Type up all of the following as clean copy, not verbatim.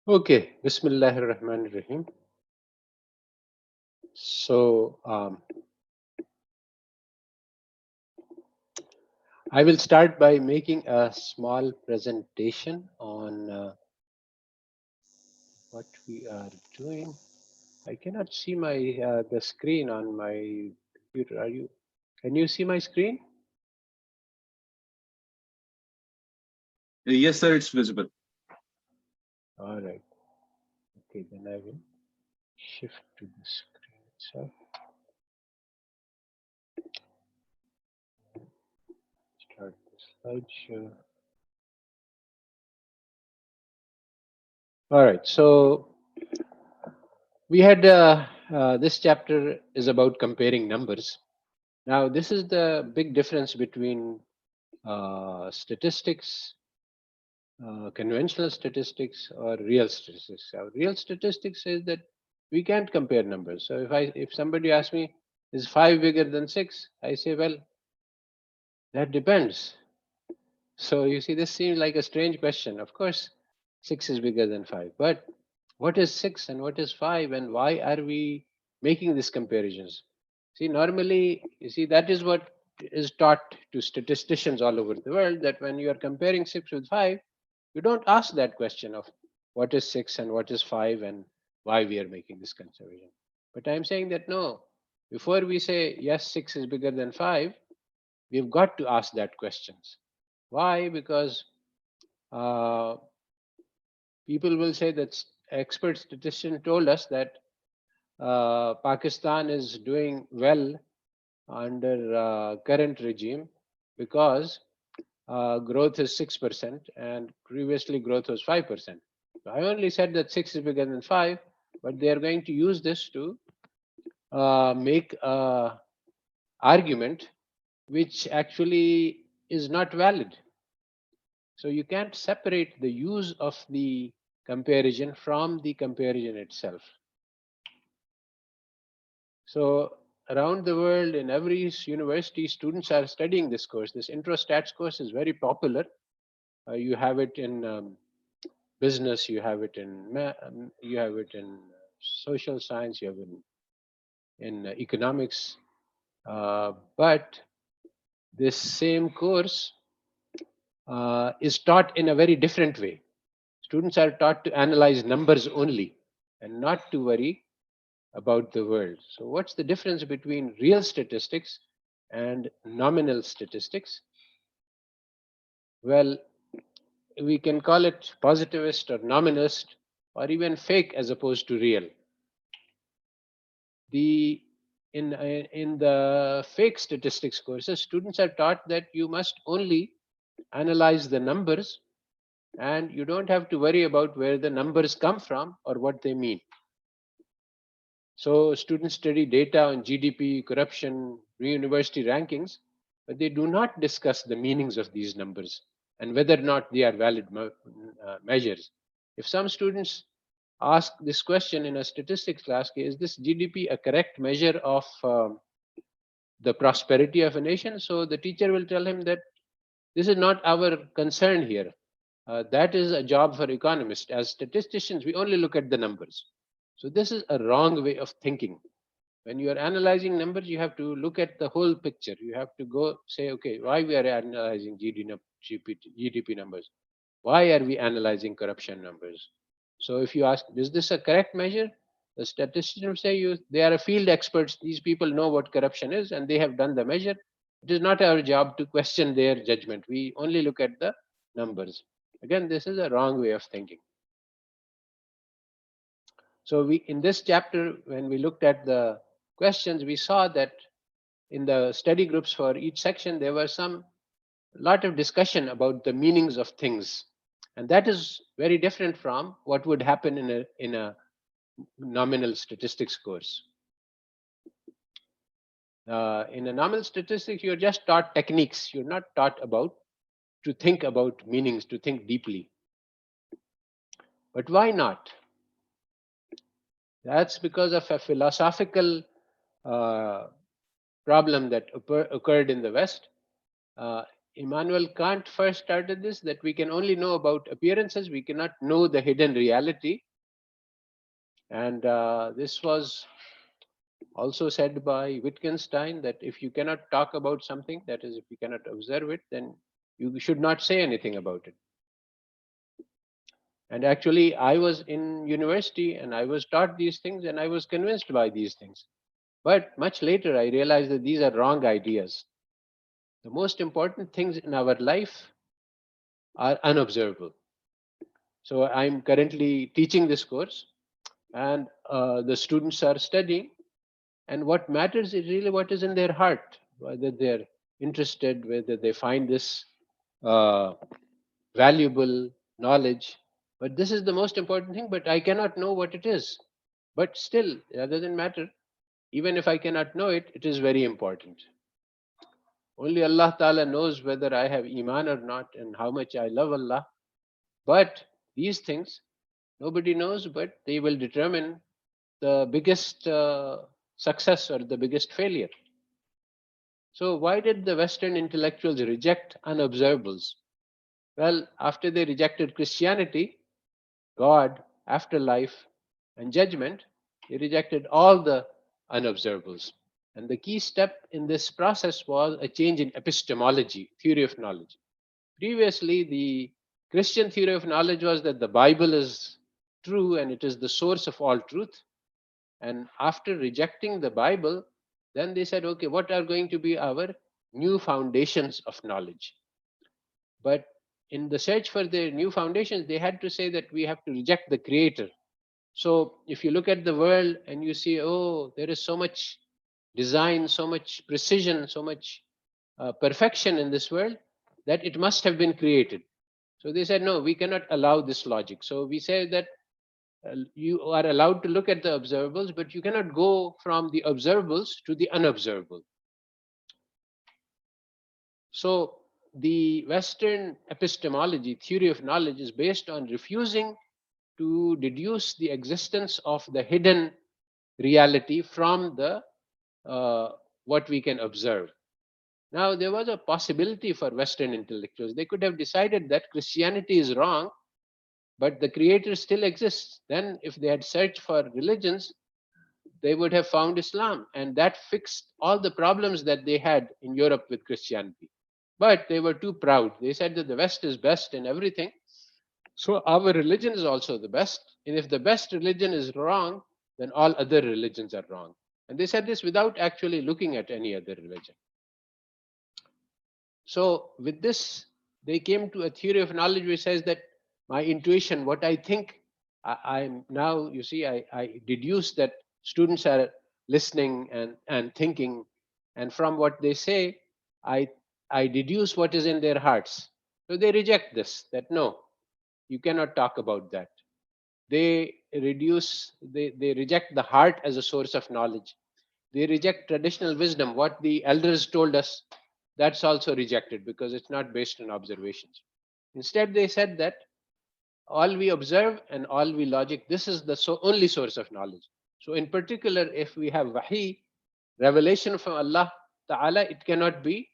Okay, Bismillahirrahmanirrahim. So I will start by making a small presentation on what we are doing. I cannot see my the screen on my computer. Are you? Can you see my screen? Yes, sir, it's visible. All right. Okay, then I will shift to the screen itself. Start the slideshow. All right. So we had this chapter is about comparing numbers. Now, this is the big difference between statistics, conventional statistics, or real statistics. Real statistics says that we can't compare numbers. So if somebody asks me, is five bigger than six? I say, well, that depends. So you see, this seems like a strange question. Of course, six is bigger than five, but what is six and what is five, and why are we making these comparisons? See, normally, you see, that is what is taught to statisticians all over the world, that when you are comparing six with five, you don't ask that question of what is six and what is five and why we are making this comparison. But I'm saying that no, before we say yes, six is bigger than five, we've got to ask that questions. Why? Because uh, people will say that expert statistician told us that Pakistan is doing well under current regime because growth is 6% and previously growth was 5%. So I only said that 6 is bigger than 5, but they are going to use this to make a argument which actually is not valid. So you can't separate the use of the comparison from the comparison itself. So around the world, in every university, students are studying this course. This intro stats course is very popular. You have it in business, you have it in you have it in social science, you have it in economics. But this same course is taught in a very different way. Students are taught to analyze numbers only and not to worry about the world. So, what's the difference between real statistics and nominal statistics? Well, we can call it positivist or nominalist or even fake as opposed to real. The in the fake statistics courses, students are taught that you must only analyze the numbers and you don't have to worry about where the numbers come from or what they mean. So students study data on GDP, corruption, university rankings, but they do not discuss the meanings of these numbers and whether or not they are valid measures. If some students ask this question in a statistics class, is this GDP a correct measure of the prosperity of a nation? So the teacher will tell him that this is not our concern here. That is a job for economists. As statisticians, we only look at the numbers. So this is a wrong way of thinking. When you are analyzing numbers, you have to look at the whole picture. You have to go say, okay, why we are analyzing GDP numbers? Why are we analyzing corruption numbers? So if you ask, is this a correct measure? The statistician will say you they are a field experts. These people know what corruption is and they have done the measure. It is not our job to question their judgment. We only look at the numbers. Again, this is a wrong way of thinking. So we in this chapter, when we looked at the questions, we saw that in the study groups for each section, there was some lot of discussion about the meanings of things, and that is very different from what would happen in a nominal statistics course. In a nominal statistics, you're just taught techniques. You're not taught about to think about meanings, to think deeply. But why not? That's because of a philosophical uh, problem that occurred in the West. Immanuel Kant first started this, that we can only know about appearances, we cannot know the hidden reality. And this was also said by Wittgenstein, that if you cannot talk about something, that is, if you cannot observe it, then you should not say anything about it. And actually, I was in university and I was taught these things and I was convinced by these things. But much later, I realized that these are wrong ideas. The most important things in our life are unobservable. So I'm currently teaching this course, and the students are studying. And what matters is really what is in their heart, whether they're interested, whether they find this uh, valuable knowledge. But this is the most important thing, but I cannot know what it is. But still, that doesn't matter. Even if I cannot know it, it is very important. Only Allah Ta'ala knows whether I have Iman or not and how much I love Allah. But these things, nobody knows, but they will determine the biggest success or the biggest failure. So, why did the Western intellectuals reject unobservables? Well, after they rejected Christianity, God, afterlife, and judgment, they rejected all the unobservables. And the key step in this process was a change in epistemology, theory of knowledge. Previously, the Christian theory of knowledge was that the Bible is true and it is the source of all truth. And after rejecting the Bible, then they said, okay, what are going to be our new foundations of knowledge? But in the search for their new foundations, they had to say that we have to reject the creator. So if you look at the world and you see, oh, there is so much design, so much precision, so much perfection in this world, that it must have been created. So they said, no, we cannot allow this logic. So we say that you are allowed to look at the observables, but you cannot go from the observables to the unobservable. So the Western epistemology, theory of knowledge, is based on refusing to deduce the existence of the hidden reality from the what we can observe. Now, there was a possibility for Western intellectuals. They could have decided that Christianity is wrong, but the Creator still exists. Then, if they had searched for religions, they would have found Islam, and that fixed all the problems that they had in Europe with Christianity. But they were too proud. They said that the West is best in everything, so our religion is also the best. And if the best religion is wrong, then all other religions are wrong. And they said this without actually looking at any other religion. So with this, they came to a theory of knowledge which says that my intuition, what I think, I'm now, you see, I deduce that students are listening and thinking, and from what they say, I, I deduce what is in their hearts. So they reject this, that no, you cannot talk about that. They reject the heart as a source of knowledge. They reject traditional wisdom, what the elders told us. That's also rejected because it's not based on observations. Instead, they said that all we observe and all we logic, this is the only source of knowledge. So in particular, if we have wahi, revelation from Allah Ta'ala, it cannot be,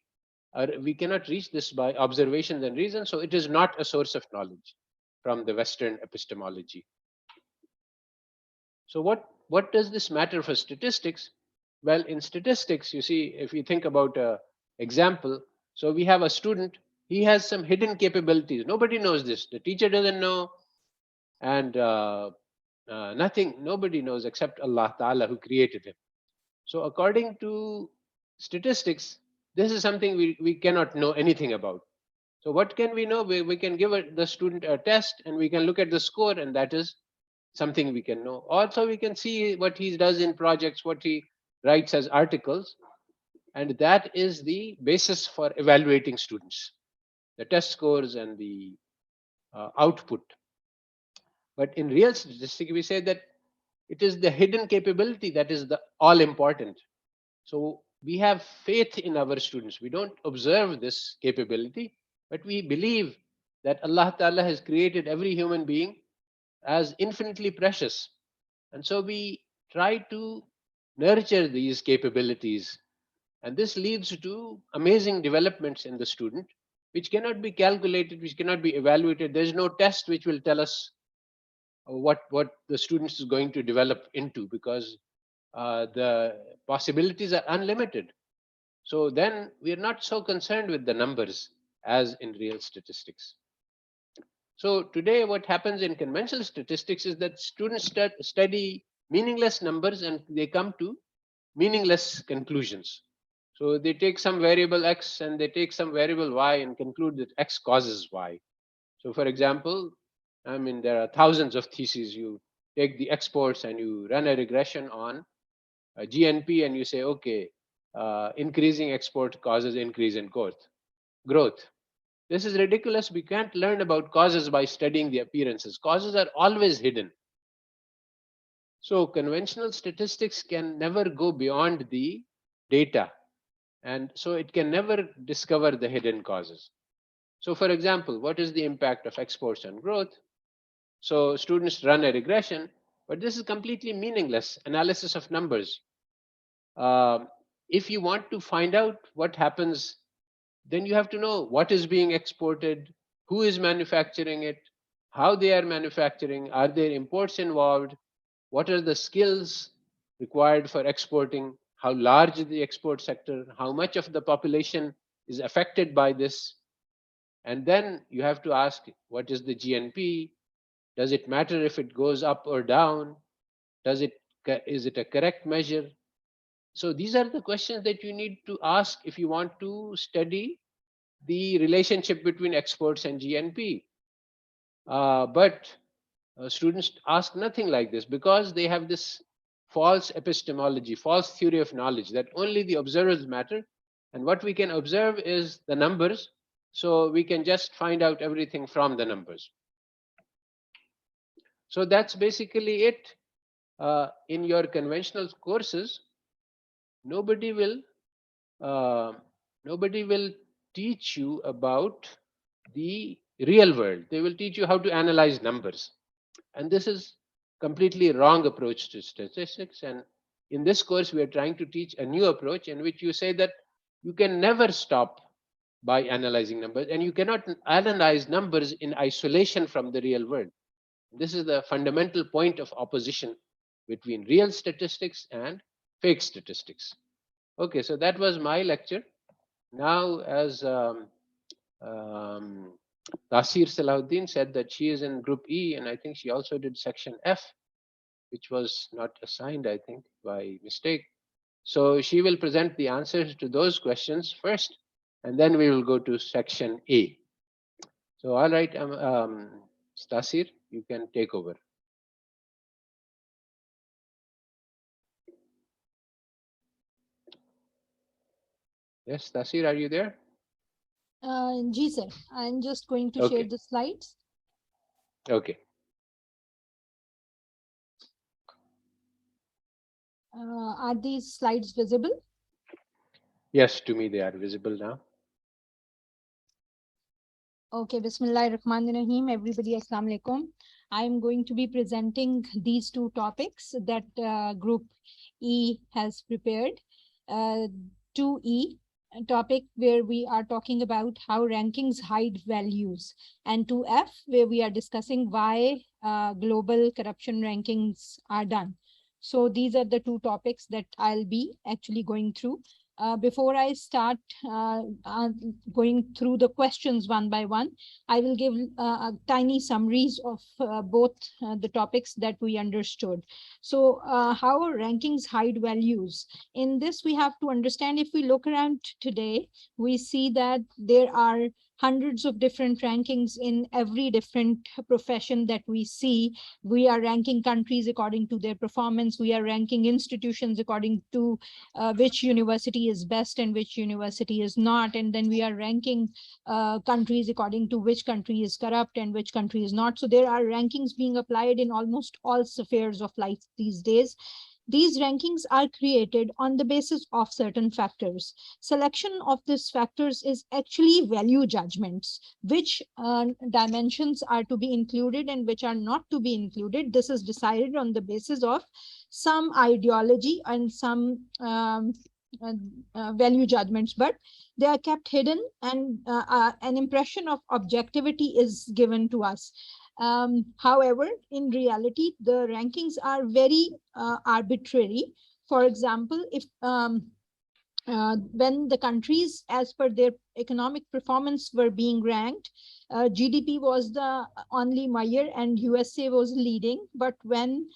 or we cannot reach this by observations and reason. So it is not a source of knowledge from the Western epistemology. So what does this matter for statistics? Well, in statistics, you see, if you think about a example, so we have a student, he has some hidden capabilities. Nobody knows this. The teacher doesn't know, and nobody knows except Allah Ta'ala who created him. So according to statistics, this is something we cannot know anything about. So what can we know? We can give the student a test and we can look at the score, and that is something we can know. Also, we can see what he does in projects, what he writes as articles, and that is the basis for evaluating students, the test scores and the output. But in real statistics, we say that it is the hidden capability that is the all important. So we have faith in our students. We don't observe this capability, but we believe that Allah Ta'ala has created every human being as infinitely precious. And so we try to nurture these capabilities. And this leads to amazing developments in the student. which cannot be calculated, which cannot be evaluated. There's no test which will tell us what the students is going to develop into, because the possibilities are unlimited. So then we are not so concerned with the numbers as in real statistics. So today, what happens in conventional statistics is that students study meaningless numbers and they come to meaningless conclusions. So they take some variable x and they take some variable y and conclude that x causes y. So, for example, I mean, there are thousands of theses. You take the exports and you run a regression on a GNP and you say, okay, increasing export causes increase in growth. This is ridiculous. We can't learn about causes by studying the appearances. Causes are always hidden. So conventional statistics can never go beyond the data. And so it can never discover the hidden causes. So for example, what is the impact of exports on growth? So students run a regression, but this is completely meaningless analysis of numbers. Uh, if you want to find out what happens, then you have to know what is being exported, who is manufacturing it, how they are manufacturing, are there imports involved, what are the skills required for exporting, how large is the export sector, how much of the population is affected by this. And then you have to ask, what is the GNP? Does it matter if it goes up or down? Does it is it a correct measure? So these are the questions that you need to ask if you want to study the relationship between exports and GNP. But students ask nothing like this because they have this false epistemology, false theory of knowledge that only the observers matter. And what we can observe is the numbers. So we can just find out everything from the numbers. So that's basically it. In your conventional courses, nobody will uh, nobody will teach you about the real world. They will teach you how to analyze numbers. And this is completely wrong approach to statistics. And in this course, we are trying to teach a new approach in which you say that you can never stop by analyzing numbers, and you cannot analyze numbers in isolation from the real world. This is the fundamental point of opposition between real statistics and fake statistics. Okay, so that was my lecture. Now, as um, Tasir Salahuddin said that she is in Group E, and I think she also did Section F, which was not assigned, I think, by mistake. So she will present the answers to those questions first, and then we will go to Section A. So, all right, Tasir, you can take over. Yes, Tasir, are you there? Ji sir, I'm just going to share Okay, the slides. okay. Are these slides visible? Yes, to me they are visible now. Okay, Bismillahirrahmanirrahim. Everybody, Assalamu alaikum. I'm going to be presenting these two topics that Group E has prepared. 2E topic where we are talking about how rankings hide values, and 2F where we are discussing why global corruption rankings are done. So these are the two topics that I'll be actually going through. Before I start going through the questions one by one, I will give tiny summaries of both the topics that we understood. So how rankings hide values? In this, we have to understand, if we look around today, we see that there are hundreds of different rankings in every different profession that we see. We are ranking countries according to their performance. We are ranking institutions according to which university is best and which university is not. And then we are ranking countries according to which country is corrupt and which country is not. So there are rankings being applied in almost all spheres of life these days. These rankings are created on the basis of certain factors. Selection of these factors is actually value judgments, which dimensions are to be included and which are not to be included. This is decided on the basis of some ideology and some value judgments, but they are kept hidden, and an impression of objectivity is given to us. However, in reality, the rankings are very arbitrary. For example, if when the countries, as per their economic performance, were being ranked, GDP was the only measure and USA was leading. But when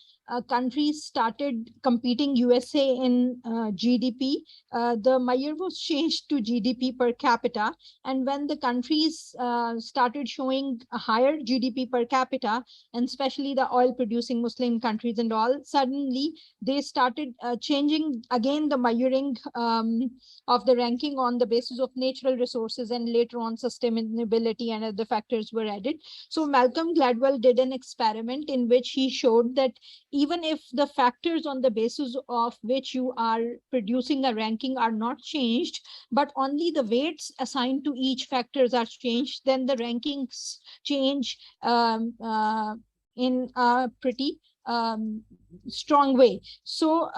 countries started competing USA in GDP, the measure was changed to GDP per capita. And when the countries started showing a higher GDP per capita, and especially the oil producing Muslim countries and all, suddenly they started changing again the measuring of the ranking on the basis of natural resources, and later on sustainability and other factors were added. So Malcolm Gladwell did an experiment in which he showed that even if the factors on the basis of which you are producing a ranking are not changed, but only the weights assigned to each factors are changed, then the rankings change in a pretty strong way. So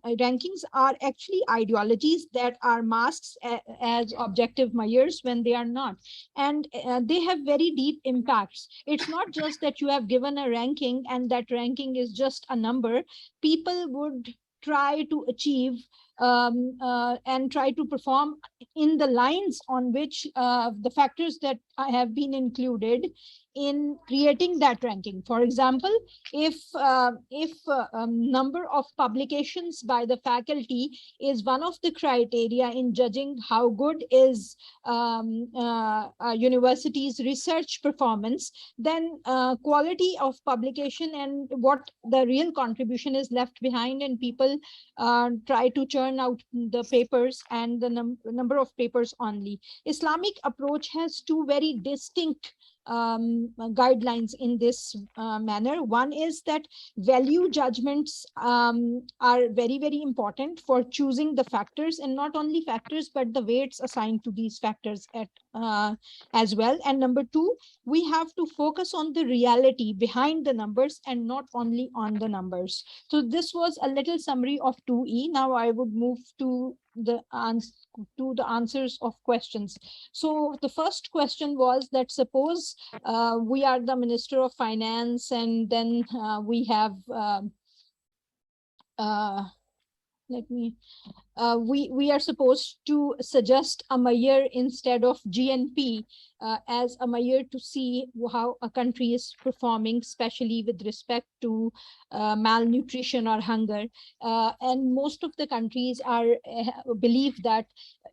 rankings are actually ideologies that are masked as objective measures when they are not. And they have very deep impacts. It's not just that you have given a ranking and that ranking is just a number. People would try to achieve and try to perform in the lines on which the factors that have been included in creating that ranking. For example, if number of publications by the faculty is one of the criteria in judging how good is a university's research performance, then quality of publication and what the real contribution is left behind, and people try to churn out the papers and the number of papers only. Islamic approach has two very distinct guidelines in this manner. One is that value judgments are very, very important for choosing the factors, and not only factors, but the weights assigned to these factors at as well. And number two, we have to focus on the reality behind the numbers and not only on the numbers. So this was a little summary of 2E. Now I would move to the answers of questions. So the first question was that suppose we are the Minister of Finance, and then we have let me we are supposed to suggest a measure instead of GNP as a measure to see how a country is performing, especially with respect to malnutrition or hunger. And most of the countries are believe that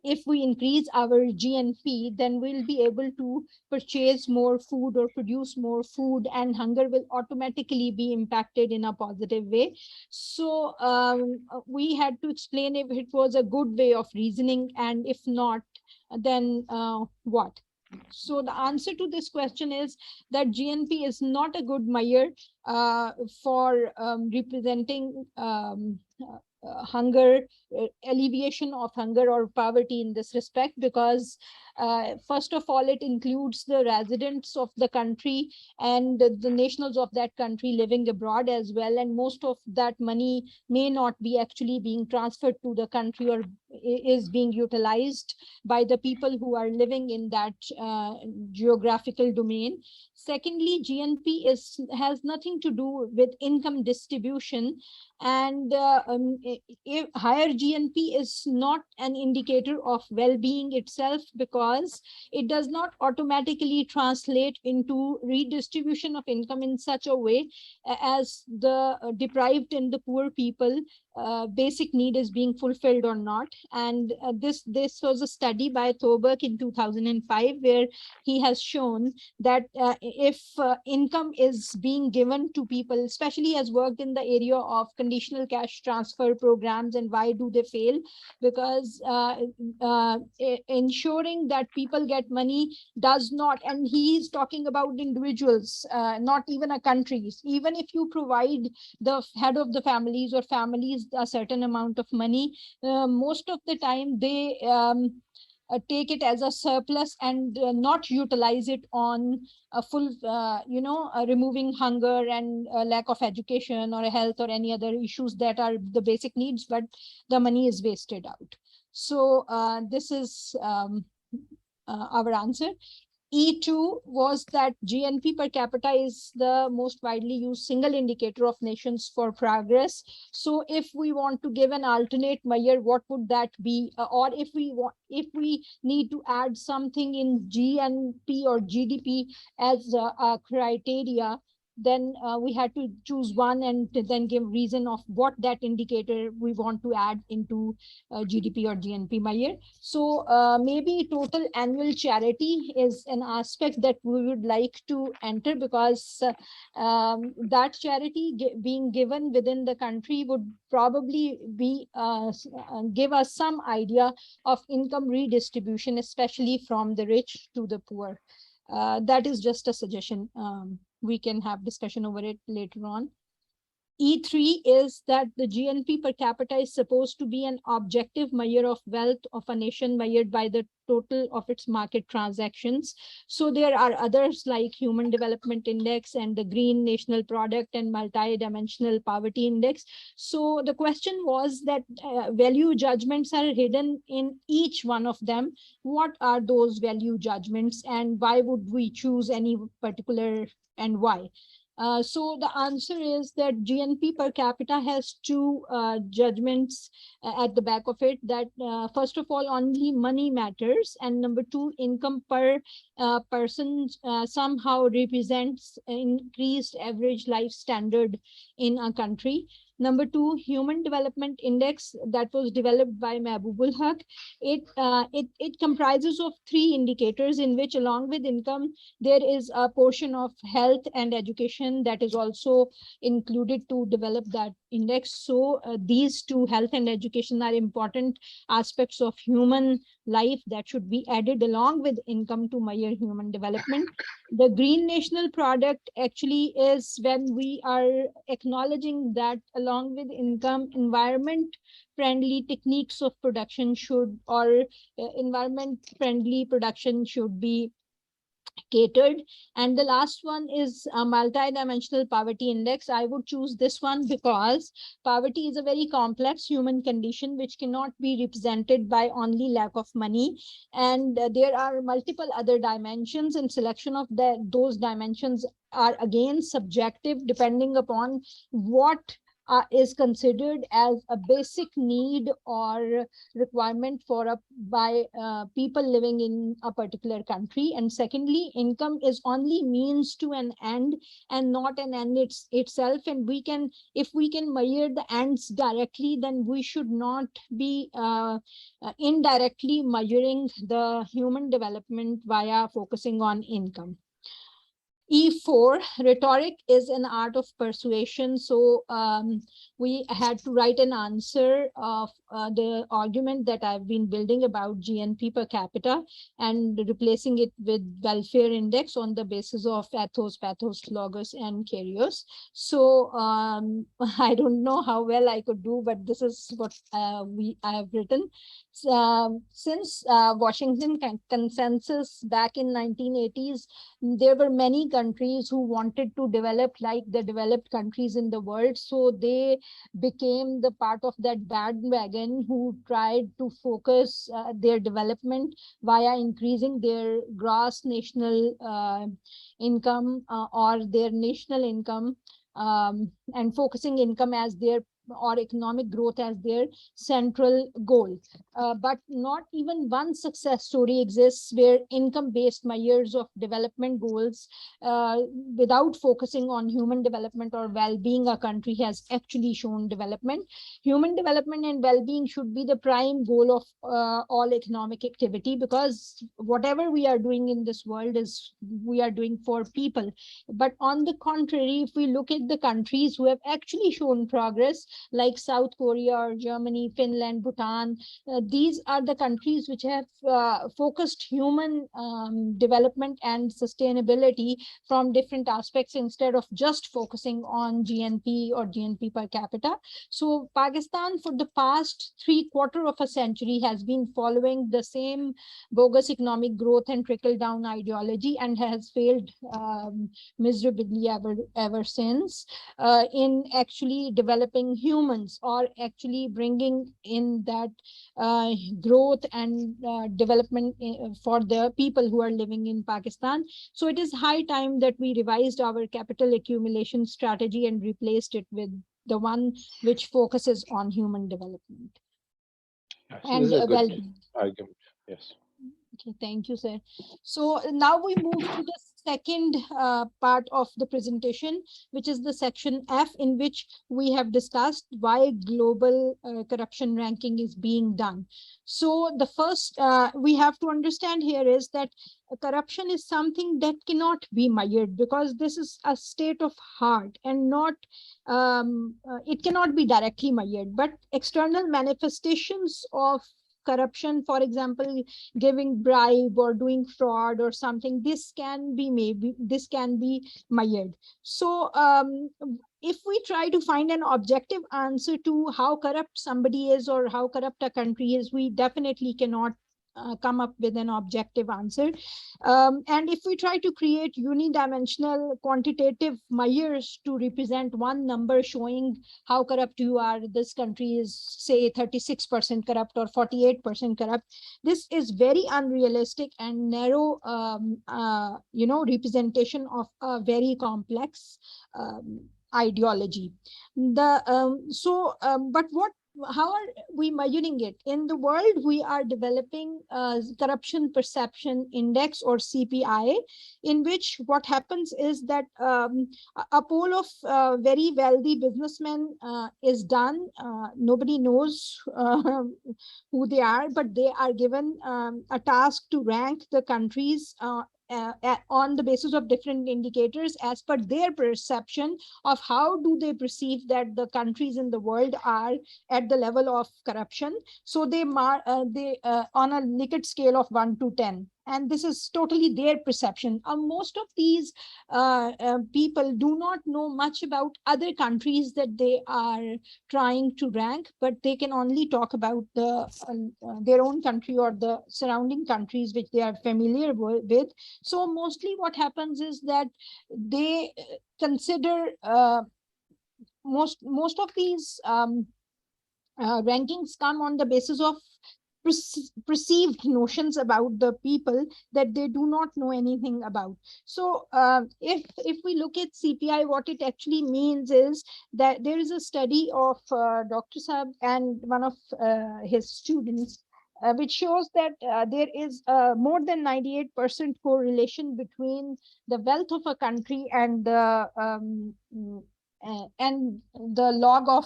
if we increase our GNP, then we'll be able to purchase more food or produce more food, and hunger will automatically be impacted in a positive way. So we had to explain if it was a good way of reasoning, and if not, then what? So the answer to this question is that GNP is not a good measure for representing hunger, alleviation of hunger or poverty in this respect, because first of all, it includes the residents of the country and the nationals of that country living abroad as well. And most of that money may not be actually being transferred to the country, or is being utilized by the people who are living in that geographical domain. Secondly, GNP has nothing to do with income distribution, and higher GNP is not an indicator of well-being itself, because it does not automatically translate into redistribution of income in such a way as the deprived and the poor people basic need is being fulfilled or not. And this was a study by Thoberg in 2005, where he has shown that if income is being given to people, especially has worked in the area of conditional cash transfer programs. And why do they fail? Because ensuring that people get money does not, and he is talking about individuals, not even a countries. Even if you provide the head of the families or families a certain amount of money, most of the time they take it as a surplus and not utilize it on a full, removing hunger and lack of education or health or any other issues that are the basic needs, but the money is wasted out. So this is our answer. E2 was that GNP per capita is the most widely used single indicator of nations for progress. So if we want to give an alternate measure, what would that be? Or if we need to add something in GNP or GDP as a criteria, then we had to choose one and then give reason of what that indicator we want to add into GDP or GNP measure. So maybe total annual charity is an aspect that we would like to enter, because that charity being given within the country would probably be give us some idea of income redistribution, especially from the rich to the poor. That is just a suggestion. We can have discussion over it later on. E3 is that the GNP per capita is supposed to be an objective measure of wealth of a nation measured by the total of its market transactions. So there are others like Human Development Index and the Green National Product and Multi-Dimensional Poverty Index. So the question was that value judgments are hidden in each one of them. What are those value judgments and why would we choose any particular and why? So the answer is that GNP per capita has two judgments at the back of it, that first of all, only money matters, and number two, income per person somehow represents increased average life standard in a country. Number two, Human Development Index that was developed by Mahbubul Haq. It comprises of three indicators in which, along with income, there is a portion of health and education that is also included to develop that index. So these two, health and education, are important aspects of human life that should be added along with income to measure human development. The Green National Product actually is when we are acknowledging that along with income, environment friendly techniques of production should, or environment friendly production should be catered. And the last one is a multi-dimensional poverty index. I would choose this one because poverty is a very complex human condition which cannot be represented by only lack of money, and there are multiple other dimensions, and selection of those dimensions are again subjective depending upon what is considered as a basic need or requirement for by people living in a particular country. And secondly, income is only means to an end and not an end itself. And we can, if we can measure the ends directly, then we should not be indirectly measuring the human development via focusing on income. E4, rhetoric is an art of persuasion. So we had to write an answer of the argument that I've been building about GNP per capita and replacing it with welfare index on the basis of ethos, pathos, logos, and kyrios. So I don't know how well I could do, but this is what I have written. Since Washington consensus back in 1980s, there were many countries who wanted to develop like the developed countries in the world. So they became the part of that bandwagon who tried to focus their development via increasing their gross national income or their national income, and focusing income as their, or economic growth as their central goal. But not even one success story exists where income-based measures of development goals without focusing on human development or well-being a country has actually shown development. Human development and well-being should be the prime goal of all economic activity, because whatever we are doing in this world is we are doing for people. But on the contrary, if we look at the countries who have actually shown progress, like South Korea or Germany, Finland, Bhutan. These are the countries which have focused human development and sustainability from different aspects instead of just focusing on GNP or GNP per capita. So Pakistan for the past 3/4 of a century has been following the same bogus economic growth and trickle down ideology and has failed miserably ever since in actually developing humans or actually bringing in that growth and development for the people who are living in Pakistan. So it is high time that we revised our capital accumulation strategy and replaced it with the one which focuses on human development Yes, this and is a good well-being. argument. Yes. Okay, thank you, sir. So now we move to the second part of the presentation, which is the section F, in which we have discussed why global corruption ranking is being done. So the first we have to understand here is that corruption is something that cannot be measured because this is a state of heart and not it cannot be directly measured, but external manifestations of corruption, for example, giving bribe or doing fraud or something, this can be measured. So if we try to find an objective answer to how corrupt somebody is or how corrupt a country is, we definitely cannot come up with an objective answer. And if we try to create unidimensional quantitative measures to represent one number showing how corrupt you are, this country is say 36% corrupt or 48% corrupt, this is very unrealistic and narrow representation of a very complex ideology. But what how are we measuring it in the world? We are developing corruption perception index or CPI, in which what happens is that a poll of very wealthy businessmen is done. Nobody knows who they are, but they are given a task to rank the countries on the basis of different indicators as per their perception of how do they perceive that the countries in the world are at the level of corruption. So they on a Likert scale of 1 to 10, and this is totally their perception. Most of these people do not know much about other countries that they are trying to rank, but they can only talk about their own country or the surrounding countries which they are familiar with. So mostly what happens is that they consider most of these rankings come on the basis of perceived notions about the people that they do not know anything about. So if we look at CPI, what it actually means is that there is a study of Dr. Saab and one of his students, which shows that there is more than 98% correlation between the wealth of a country and the log of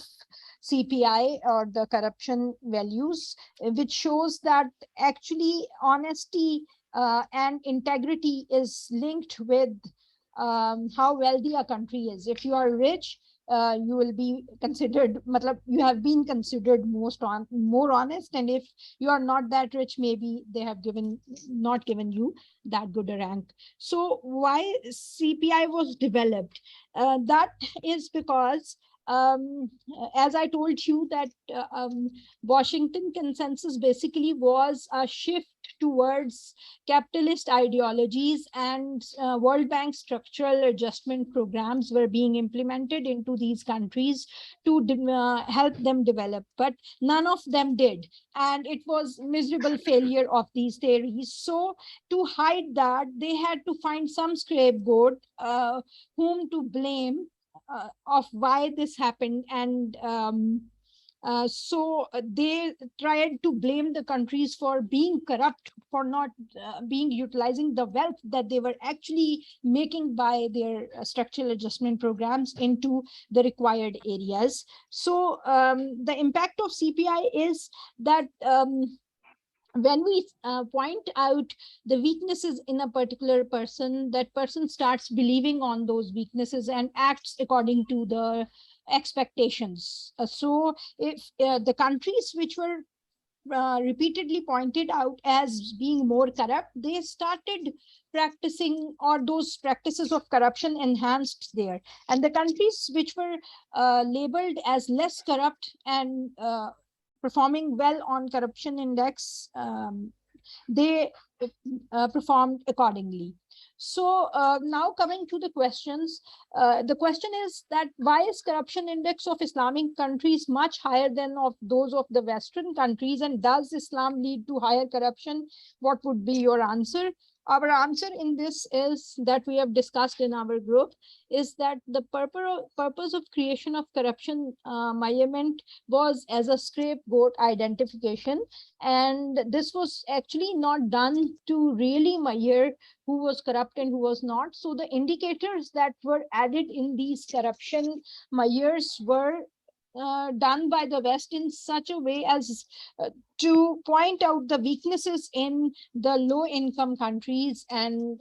CPI or the corruption values, which shows that actually honesty and integrity is linked with how wealthy a country is. If you are rich, you will be considered, you have been considered more honest, and if you are not that rich, maybe they have not given you that good a rank. So why CPI was developed? That is because as I told you that Washington consensus basically was a shift towards capitalist ideologies, and World Bank structural adjustment programs were being implemented into these countries to help them develop, but none of them did, and it was miserable failure of these theories. So to hide that, they had to find some scapegoat whom to blame of why this happened, and so they tried to blame the countries for being corrupt, for not being utilizing the wealth that they were actually making by their structural adjustment programs into the required areas. So the impact of CPI is that when we point out the weaknesses in a particular person, that person starts believing on those weaknesses and acts according to the expectations. So if the countries which were repeatedly pointed out as being more corrupt, they started practicing, or those practices of corruption enhanced there. And the countries which were labeled as less corrupt and performing well on corruption index, they performed accordingly. So now coming to the questions, the question is that why is corruption index of Islamic countries much higher than of those of the Western countries, and does Islam lead to higher corruption? What would be your answer? Our answer in this is that we have discussed in our group, is that the purpose of creation of corruption measurement was as a scapegoat identification, and this was actually not done to really measure who was corrupt and who was not. So the indicators that were added in these corruption measures were done by the West in such a way as to point out the weaknesses in the low income countries, and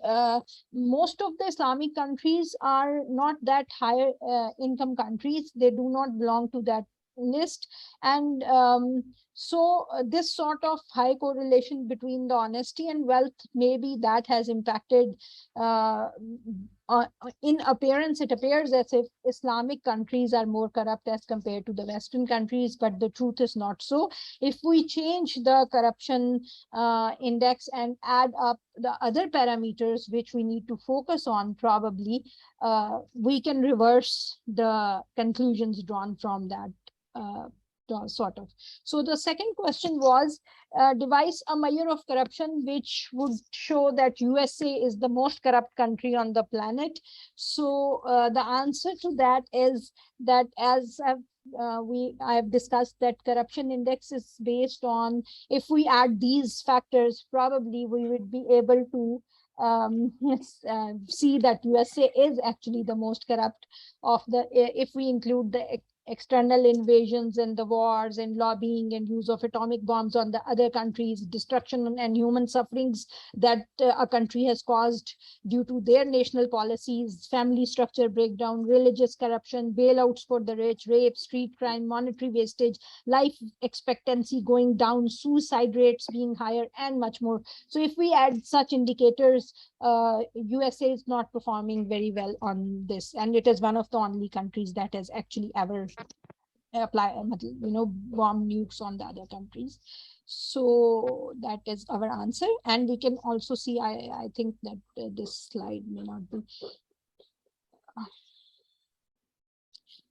most of the Islamic countries are not that higher income countries. They do not belong to that list. And so this sort of high correlation between the honesty and wealth, maybe that has impacted uh, in appearance. It appears as if Islamic countries are more corrupt as compared to the Western countries, but the truth is not so. If we change the corruption index and add up the other parameters which we need to focus on, probably we can reverse the conclusions drawn from that sort of. So the second question was, devise a measure of corruption which would show that USA is the most corrupt country on the planet. So the answer to that is that, as I have discussed, that corruption index is based on, if we add these factors, probably we would be able to see that USA is actually the most corrupt of the, if we include the external invasions and the wars and lobbying and use of atomic bombs on the other countries, destruction and human sufferings that a country has caused due to their national policies, family structure breakdown, religious corruption, bailouts for the rich, rape, street crime, monetary wastage, life expectancy going down, suicide rates being higher, and much more. So if we add such indicators, USA is not performing very well on this, and it is one of the only countries that has actually ever apply, bomb nukes on the other countries. So that is our answer. And we can also see, I think that this slide may not be.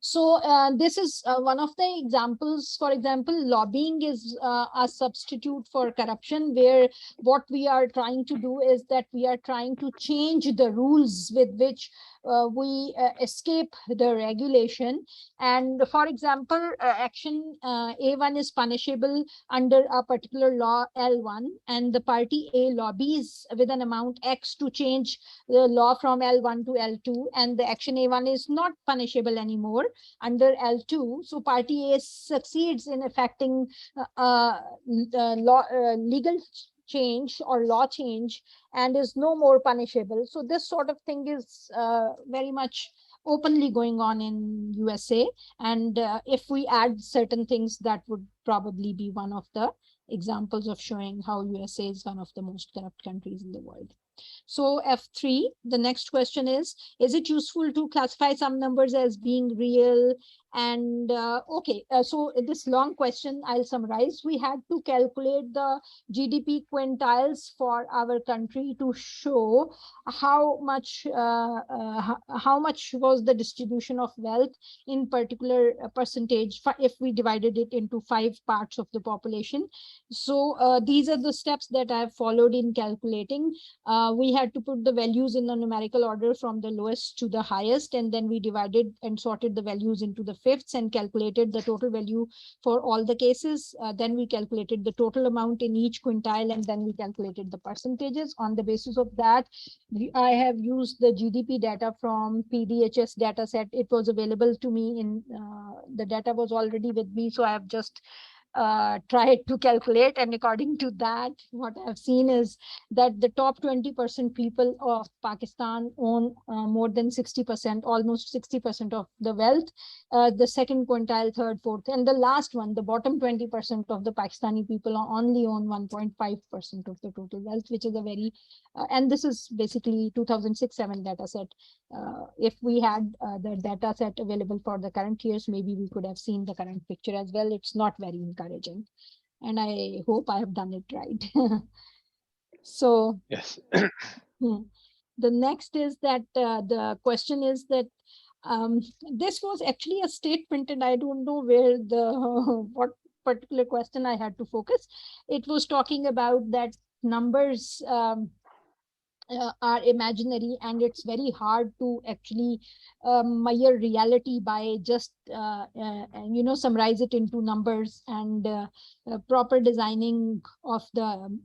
So this is one of the examples. For example, lobbying is a substitute for corruption, where what we are trying to do is that we are trying to change the rules with which we escape the regulation. And for example, action A1 is punishable under a particular law L1, and the party A lobbies with an amount X to change the law from L1 to L2, and the action A1 is not punishable anymore under L2. So party A succeeds in effecting legal change or law change and is no more punishable. So this sort of thing is very much openly going on in USA. And if we add certain things, that would probably be one of the examples of showing how USA is one of the most corrupt countries in the world. So F3, the next question is it useful to classify some numbers as being real? And okay, so this long question, I'll summarize. We had to calculate the GDP quintiles for our country to show how much was the distribution of wealth in particular percentage if we divided it into 5 parts of the population. So these are the steps that I've followed in calculating. We had to put the values in the numerical order from the lowest to the highest, and then we divided and sorted the values into the fifths and calculated the total value for all the cases. Then we calculated the total amount in each quintile, and then we calculated the percentages. On the basis of that, I have used the GDP data from PDHS data set. It was available to me in the data was already with me, so I have just tried to calculate, and according to that, what I've seen is that the top 20% people of Pakistan own more than 60%, almost 60% of the wealth. The second quintile, third, fourth, and the last one, the bottom 20% of the Pakistani people only own 1.5% of the total wealth, which is a very, and this is basically 2006-7 data set. If we had the data set available for the current years, maybe we could have seen the current picture as well. It's not very encouraging, and I hope I have done it right. So Yes. the next is that the question is that this was actually a statement, and I don't know where the what particular question I had to focus. It was talking about that numbers are imaginary, and it's very hard to actually measure reality by just summarize it into numbers, and proper designing of the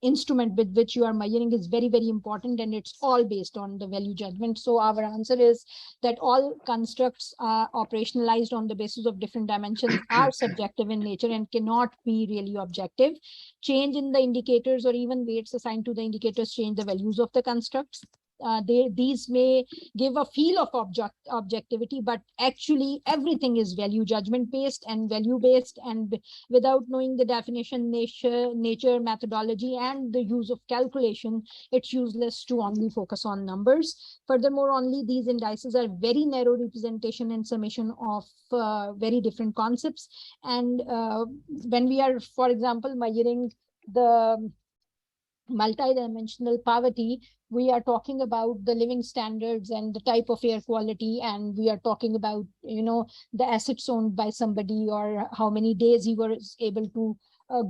instrument with which you are measuring is very, very important, and it's all based on the value judgment. So our answer is that all constructs operationalized on the basis of different dimensions are subjective in nature and cannot be really objective. Change in the indicators or even weights assigned to the indicators change the values of the constructs. These may give a feel of objectivity, but actually everything is value judgment based and value based, and without knowing the definition, nature, methodology, and the use of calculation, it's useless to only focus on numbers. Furthermore, only these indices are very narrow representation and summation of very different concepts. And when we are, for example, measuring the multidimensional poverty, we are talking about the living standards and the type of air quality, and we are talking about the assets owned by somebody, or how many days he was able to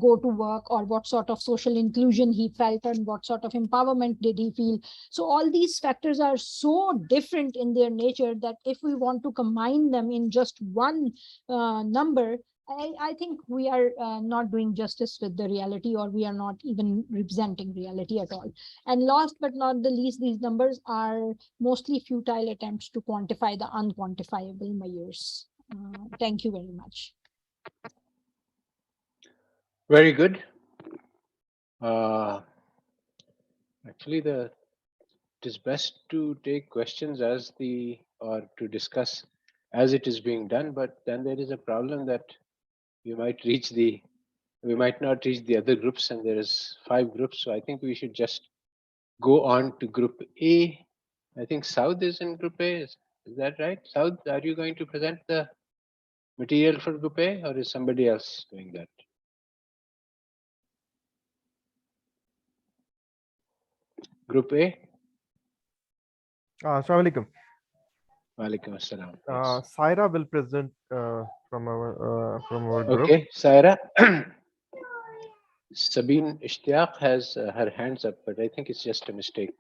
go to work, or what sort of social inclusion he felt, and what sort of empowerment did he feel. So all these factors are so different in their nature that if we want to combine them in just one number, I think we are not doing justice with the reality, or we are not even representing reality at all. And last but not the least, these numbers are mostly futile attempts to quantify the unquantifiable measures. Thank you very much. Very good. Actually, it is best to take questions or to discuss as it is being done, but then there is a problem that we might not reach the other groups, and there is 5 groups. So I think we should just go on to group A. I think South is in group A. Is that right? South, are you going to present the material for group A, or is somebody else doing that? Group A? Assalamu alaikum. Walaikum assalam. Yes. Saira will present from our group. Okay, Saira. Sabine Ishtiaq has her hands up, but I think it's just a mistake,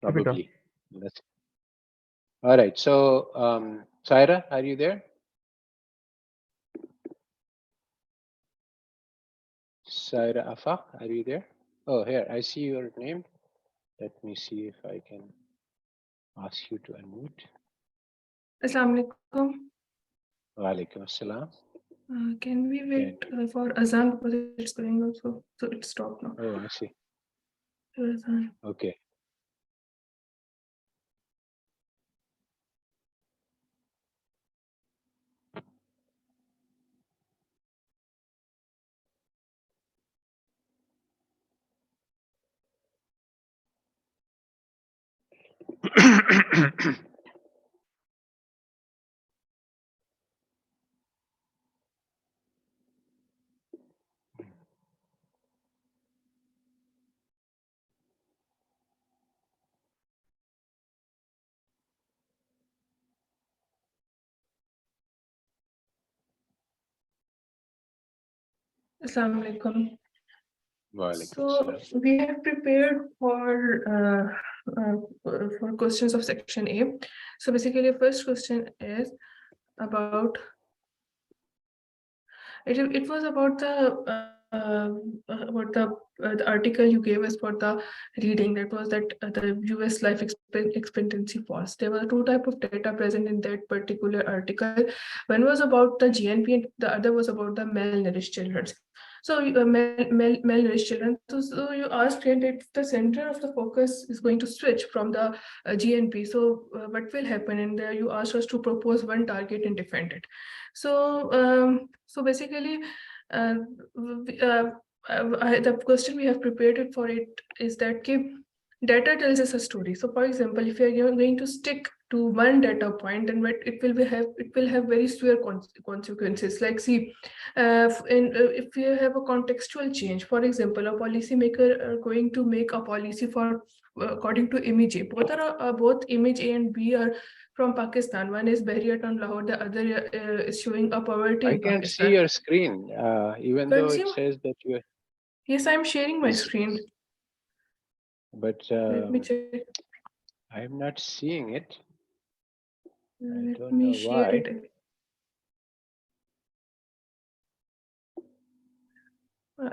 probably. All right. So, Saira, are you there? Saira Afaq, are you there? Oh, here, I see your name. Let me see if I can ask you to unmute. Assalamu alaikum. Walaikum assalam. Can we wait for Azan, because it's going also, so it's stopped now. Oh, I see. Azan. Okay. Assalamu alaikum. Walaikum So assalam. we have prepared for questions of section A. So basically, first question is about it was about the the article you gave us for the reading, that was that the US life expectancy falls. There were two type of data present in that particular article. One was about the GNP and the other was about the malnourished children. So malnourished children. So you asked if the center of the focus is going to switch from the GNP. So what will happen? And you asked us to propose one target and defend it. So basically, uh, the question we have prepared it for it is that data tells us a story. So, for example, if you are going to stick to one data point, then it will have very severe consequences. Like, see, if you have a contextual change, for example, a policymaker are going to make a policy for according to image A. Both image A and B are from Pakistan. One is Bahriat and Lahore, the other is showing a poverty I in can't see Pakistan. your screen, even though Can't see it says that you are. Yes, I'm sharing my Yes, screen. but Let me check. I'm not seeing it. I Let don't me know share why. it.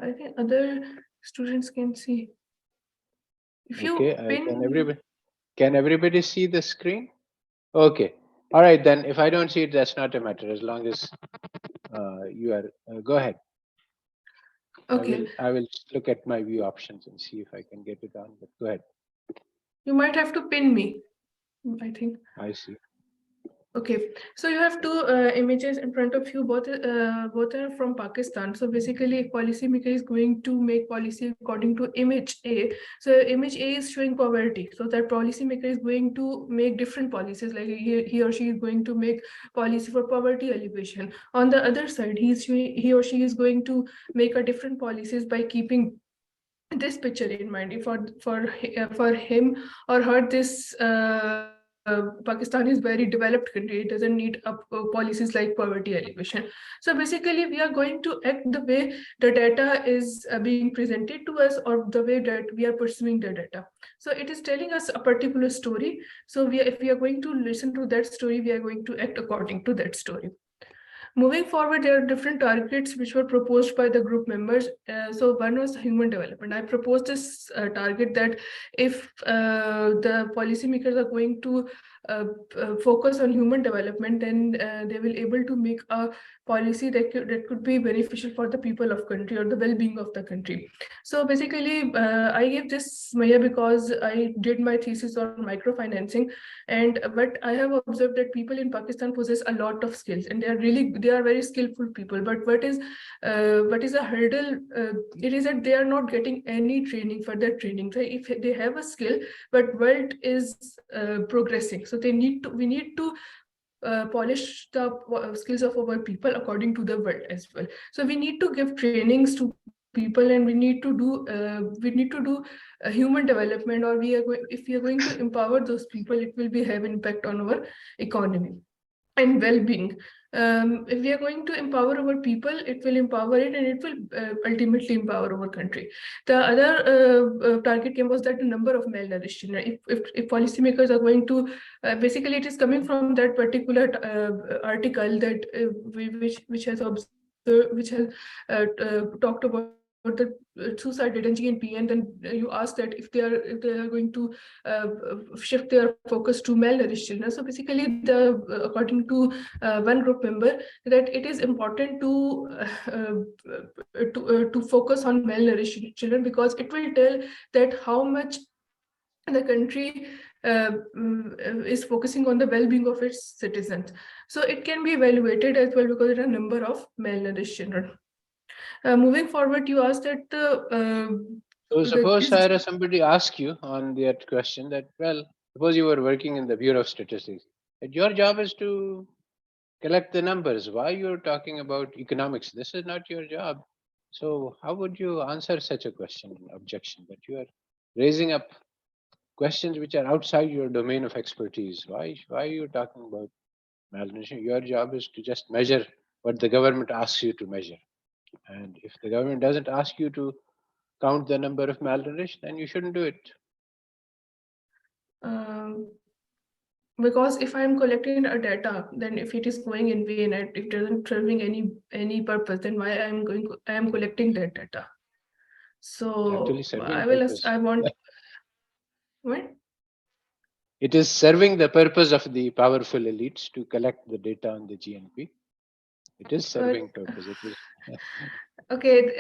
I think other students can see. If Okay, you pin, can everybody see the screen? Okay, all right then. If I don't see it, that's not a matter. As long as you are, go ahead. okay, I will look at my view options and see if I can get it on. But go ahead. you might have to pin me, I think. I see. Okay, so you have two images in front of you. Both are from Pakistan. So basically, if policymaker is going to make policy according to image A. So image A is showing poverty. So that policymaker is going to make different policies. Like he or she is going to make policy for poverty alleviation. On the other side, he or she is going to make a different policies by keeping this picture in mind. If for him or her, this Pakistan is very developed country. It doesn't need policies like poverty alleviation. So basically, we are going to act the way the data is being presented to us, or the way that we are pursuing the data. So it is telling us a particular story. So if we are going to listen to that story, we are going to act according to that story. Moving forward, there are different targets which were proposed by the group members. So one was human development. I proposed this target that if the policymakers are going to focus on human development, then they will able to make a policy that could be beneficial for the people of country or the well-being of the country. So basically, I gave this Maya because I did my thesis on microfinancing, and but I have observed that people in Pakistan possess a lot of skills, and they are very skillful people. But what is a hurdle? It is that they are not getting any training, further training. So if they have a skill, but world is progressing, so we need to polish the skills of our people according to the world as well. So we need to give trainings to people, and we need to do human development, or if we are going to empower those people, it will be have impact on our economy and well-being. If we are going to empower our people, it will empower it, and it will ultimately empower our country. The other target came was that the number of malnourished children. If policymakers are going to, basically, it is coming from that particular article that which has observed, which has talked about the suicide rate and GNP, and then you ask that if they are going to shift their focus to malnourished children. So basically, according to one group member, that it is important to focus on malnourished children, because it will tell that how much the country is focusing on the well-being of its citizens. So it can be evaluated as well, because there are a number of malnourished children. Moving forward, you asked that So suppose, this. Saira, somebody ask you on that question that, well, suppose you were working in the Bureau of Statistics, that your job is to collect the numbers. Why you're talking about economics? This is not your job. So how would you answer such a question, objection, that you are raising up questions which are outside your domain of expertise? Why are you talking about malnutrition? Your job is to just measure what the government asks you to measure. And if the government doesn't ask you to count the number of malnourished, then you shouldn't do it. Um, because if I'm collecting a data, then if it is going in vain and it doesn't serving any purpose, then why I am collecting that data? Actually So serving purpose. I want what? It is serving the purpose of the powerful elites to collect the data on the GNP. It is serving purpose. It is. Okay,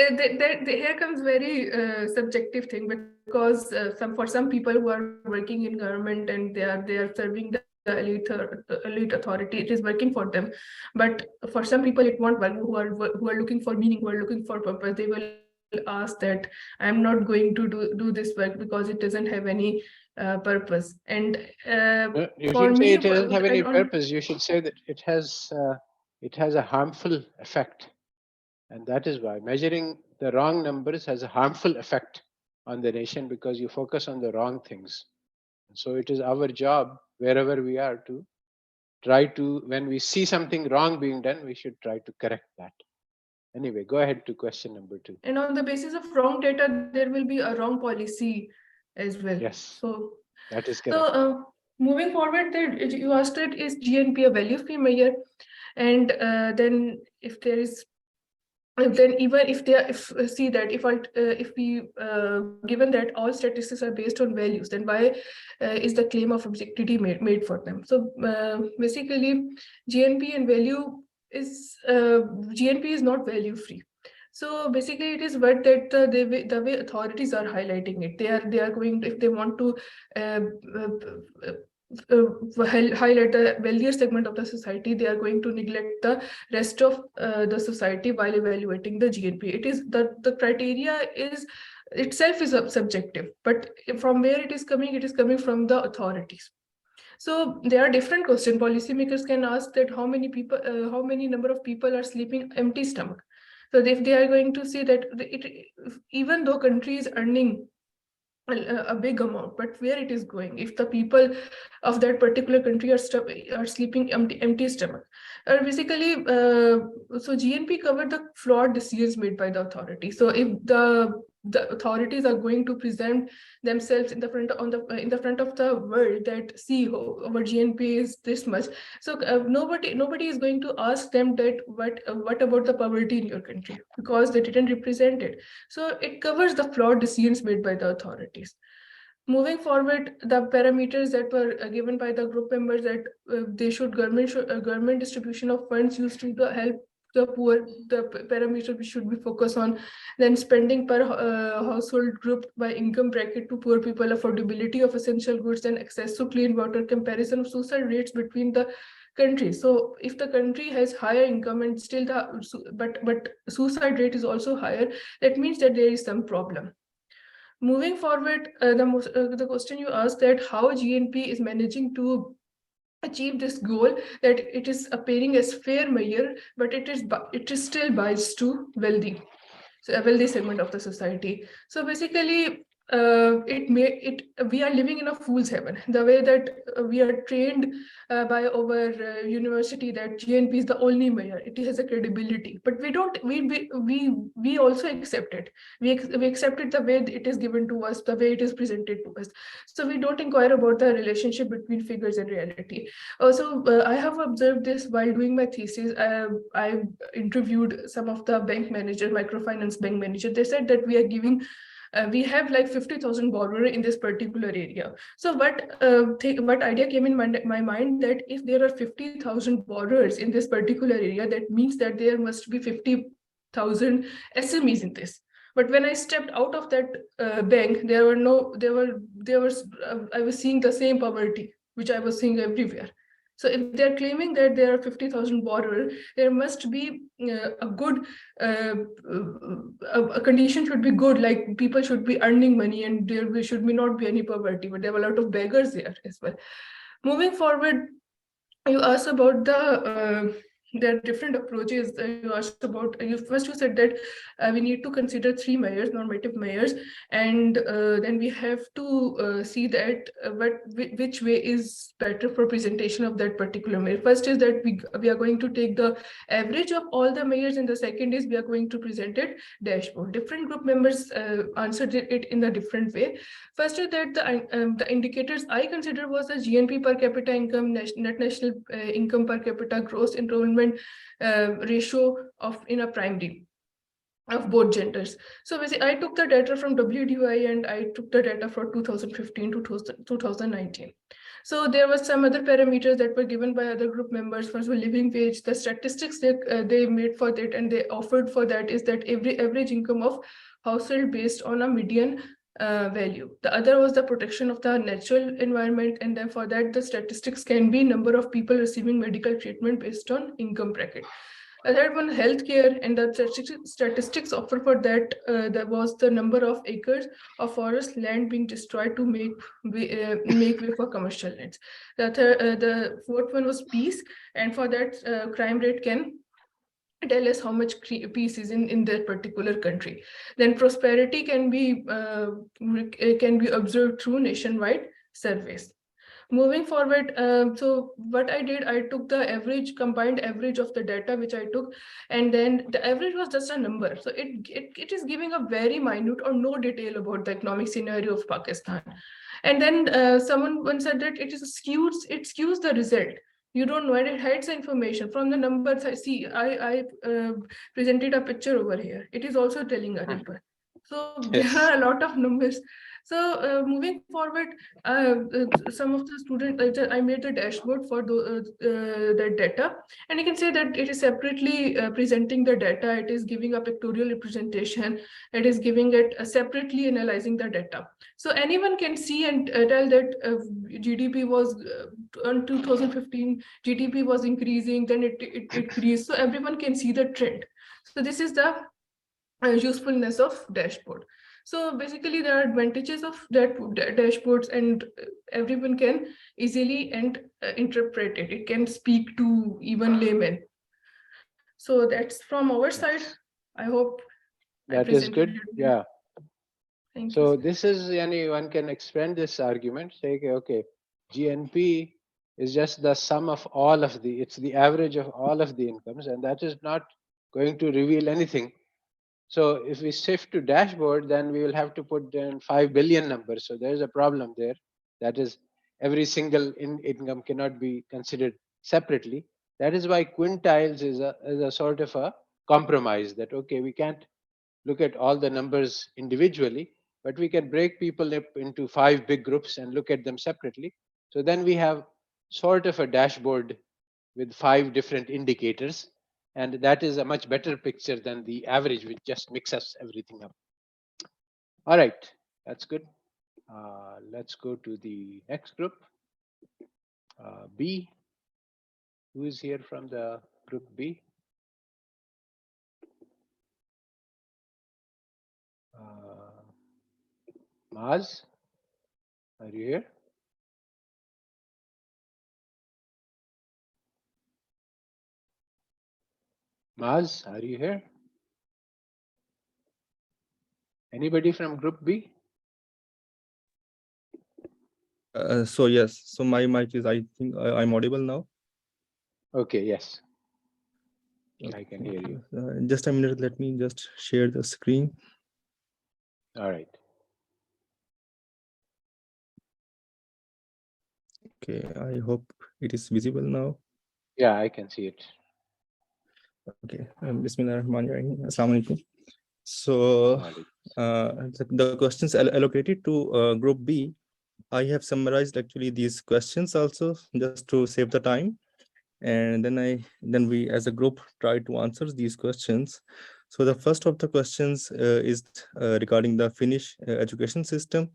here comes very subjective thing, because for some people who are working in government and they are serving the elite authority, it is working for them. But for some people it won't work, who are looking for meaning, who are looking for purpose. They will ask that I'm not going to do this work because it doesn't have any purpose. And You for shouldn't say me, it doesn't have any and on purpose. You should say that it has a harmful effect, and that is why measuring the wrong numbers has a harmful effect on the nation because you focus on the wrong things. So it is our job wherever we are to try to, when we see something wrong being done, we should try to correct that. Anyway, go ahead to question number 2. And on the basis of wrong data, there will be a wrong policy as well. Yes, So, that is so correct. moving forward, that you asked that is GNP a value-free measure, and then if there is, then even if they see that if we given that all statistics are based on values, then why is the claim of objectivity made for them? So basically, GNP and value is GNP is not value-free. So basically, it is what that the way authorities are highlighting it. They are going to, if they want to highlight the wealthier segment of the society, they are going to neglect the rest of the society while evaluating the GNP. It is the criteria is itself is subjective, but from where it is coming from the authorities. So there are different questions. Policymakers can ask that how many number of people are sleeping empty stomach. So if they are going to see that even though country is earning a big amount, but where it is going, if the people of that particular country are sleeping empty stomach, basically so GNP covered the flawed decisions made by the authority. So if the authorities are going to present themselves in the front of the world that see our GNP is this much, so nobody is going to ask them that what about the poverty in your country, because they didn't represent it. So it covers the flawed decisions made by the authorities. Moving forward, the parameters that were given by the group members that government distribution of funds used to help the poor, the parameter we should be focused on. Then spending per household group by income bracket to poor people, affordability of essential goods and access to clean water, comparison of suicide rates between the country. So if the country has higher income and still but suicide rate is also higher, that means that there is some problem. Moving forward, the question you asked that how GNP is managing to achieve this goal, that it is appearing as fair measure, but it is still biased to wealthy. So a wealthy segment of the society. So basically, we are living in a fool's heaven. The way that we are trained by our university that GNP is the only measure, it has a credibility, but we don't. We also accept it. We accept it the way it is given to us, the way it is presented to us. So we don't inquire about the relationship between figures and reality. Also, I have observed this while doing my thesis. I interviewed some of the bank managers, microfinance bank manager. They said that we are giving we have like 50,000 borrowers in this particular area. So what idea came in my mind that if there are 50,000 borrowers in this particular area, that means that there must be 50,000 SMEs in this. But when I stepped out of that bank, I was seeing the same poverty which I was seeing everywhere. So if they're claiming that there are 50,000 borrowers, there must be a good a condition should be good, like people should be earning money and there should not be any poverty, but there are a lot of beggars there as well. Moving forward, you asked about the there are different approaches. You asked about, you said that we need to consider three measures, normative measures, and then we have to see that which way is better for presentation of that particular measure. First is that we are going to take the average of all the measures, and the second is we are going to present it dashboard. Different group members answered it in a different way. First is that the indicators I consider was the GNP per capita income, net national income per capita, gross enrollment ratio of in a primary of both genders. So basically, I took the data from WDI and I took the data for 2015 to 2019. So there was some other parameters that were given by other group members. First, living wage, the statistics they made for that and they offered for that is that every average income of household based on a median value. The other was the protection of the natural environment, and then for that the statistics can be number of people receiving medical treatment based on income bracket. Third one, healthcare, and the statistics offered for that that was the number of acres of forest land being destroyed to make way for commercial lands. The fourth one was peace, and for that crime rate can tell us how much peace is in that particular country. Then prosperity can be observed through nationwide surveys. Moving forward, so what I did, I took the average, combined average of the data which I took, and then the average was just a number. So it is giving a very minute or no detail about the economic scenario of Pakistan. And then someone once said that it skews the result. You don't know, and it hides the information from the numbers. I see, I presented a picture over here. It is also telling a number. So there Yes. are a lot of numbers. So moving forward, some of the students, I made the dashboard for that data, and you can say that it is separately presenting the data. It is giving a pictorial representation. It is giving it separately analyzing the data. So anyone can see and tell that GDP was on 2015, GDP was increasing, then it decreased. So everyone can see the trend. So this is the usefulness of dashboard. So basically there are advantages of that dashboards, and everyone can easily and interpret it. It can speak to even laymen. So that's from our side. I hope I That is presented good. it. Yeah. Thank So you. this is, one can expand this argument, say, okay, GNP is just the sum of all of it's the average of all of the incomes, and that is not going to reveal anything. So if we shift to dashboard, then we will have to put in 5 billion numbers. So there is a problem there. That is, every single income cannot be considered separately. That is why quintiles is a sort of a compromise that, okay, we can't look at all the numbers individually, but we can break people up into 5 big groups and look at them separately. So then we have sort of a dashboard with 5 different indicators, and that is a much better picture than the average, which just mixes everything up. All right, that's good. Let's go to the next group. B. Who is here from the group B? Maz, are you here? Maz, are you here? Anybody from group B? So yes, so my mic is, I think I'm audible now. Okay, yes. I can hear you. Just a minute, let me just share the screen. All right. Okay, I hope it is visible now. Yeah, I can see it. Okay, Bismillahirrahmanirrahim. Assalamu alaikum. So the questions allocated to group B, I have summarized actually these questions also just to save the time, and then we as a group try to answer these questions. So the first of the questions is regarding the Finnish education system.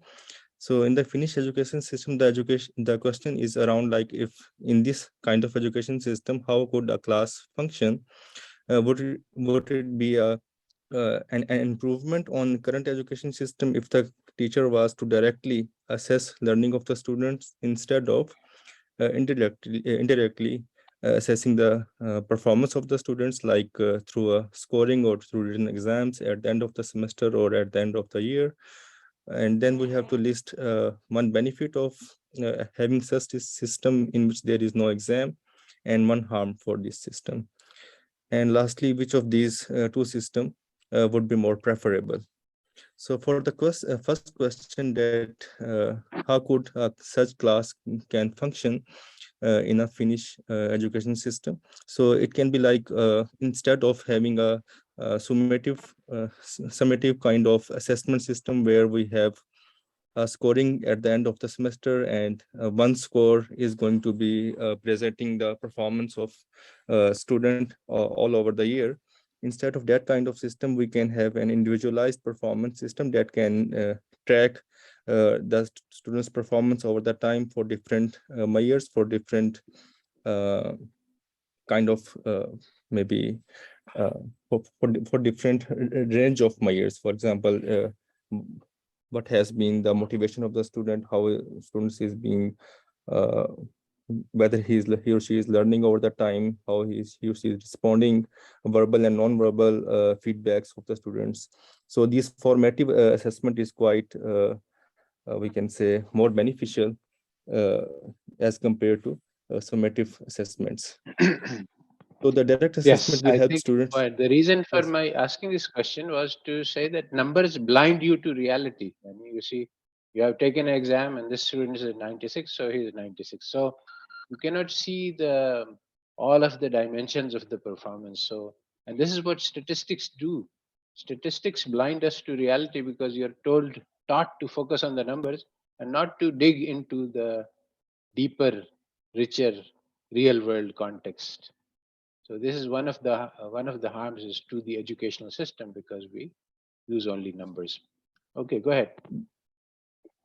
So in the Finnish education system, the question is around like, if in this kind of education system, how could a class function? Would it be an improvement on current education system if the teacher was to directly assess learning of the students instead of indirectly assessing the performance of the students, like through a scoring or through written exams at the end of the semester or at the end of the year. And then we have to list one benefit of having such a system in which there is no exam, and one harm for this system. And lastly, which of these two systems would be more preferable? So for the first question, that how could such class can function in a Finnish education system? So it can be like, instead of having a summative kind of assessment system where we have scoring at the end of the semester, and one score is going to be presenting the performance of student all over the year. Instead of that kind of system, we can have an individualized performance system that can track the students' performance over the time for different years, for different kind of maybe for different range of years. For example, what has been the motivation of the student, how students is being, whether he or she is learning over the time, how he or she is responding, verbal and non-verbal feedbacks of the students. So this formative assessment is quite, we can say, more beneficial as compared to summative assessments. So the direct assessment Yes, will I help think students. the reason for Yes. my asking this question was to say that numbers blind you to reality. I mean, you see, you have taken an exam and this student is at 96, so he is 96. So you cannot see the all of the dimensions of the performance. So, and this is what statistics do. Statistics blind us to reality because you're taught to focus on the numbers and not to dig into the deeper, richer, real world context. So this is one of the harms is to the educational system because we use only numbers. Okay, go ahead.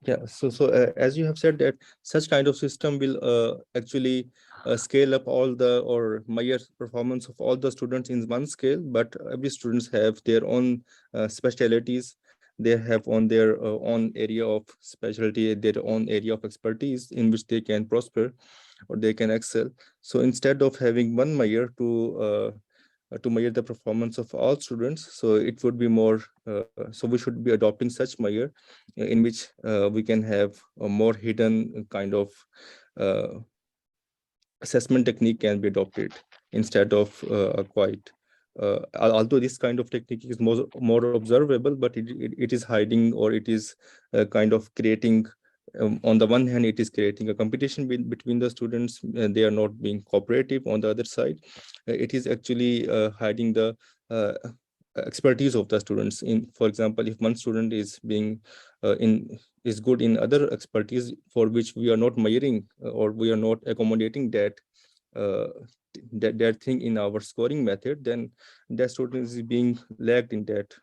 Yeah, so as you have said, that such kind of system will actually scale up all the or measure performance of all the students in one scale, but every students have their own specialities. They have on their own area of specialty, their own area of expertise in which they can prosper or they can excel. So instead of having one measure to measure the performance of all students, so it would be more, so we should be adopting such measure in which we can have a more hidden kind of uh, assessment technique can be adopted instead of quite, although this kind of technique is more observable, but it is hiding, or it is kind of creating, on the one hand it is creating a competition between the students, and they are not being cooperative. On the other side, it is actually hiding the uh, expertise of the students. In, for example, if one student is being is good in other expertise for which we are not measuring, or we are not accommodating uh, that thing in our scoring method, then that student is being lagged in that,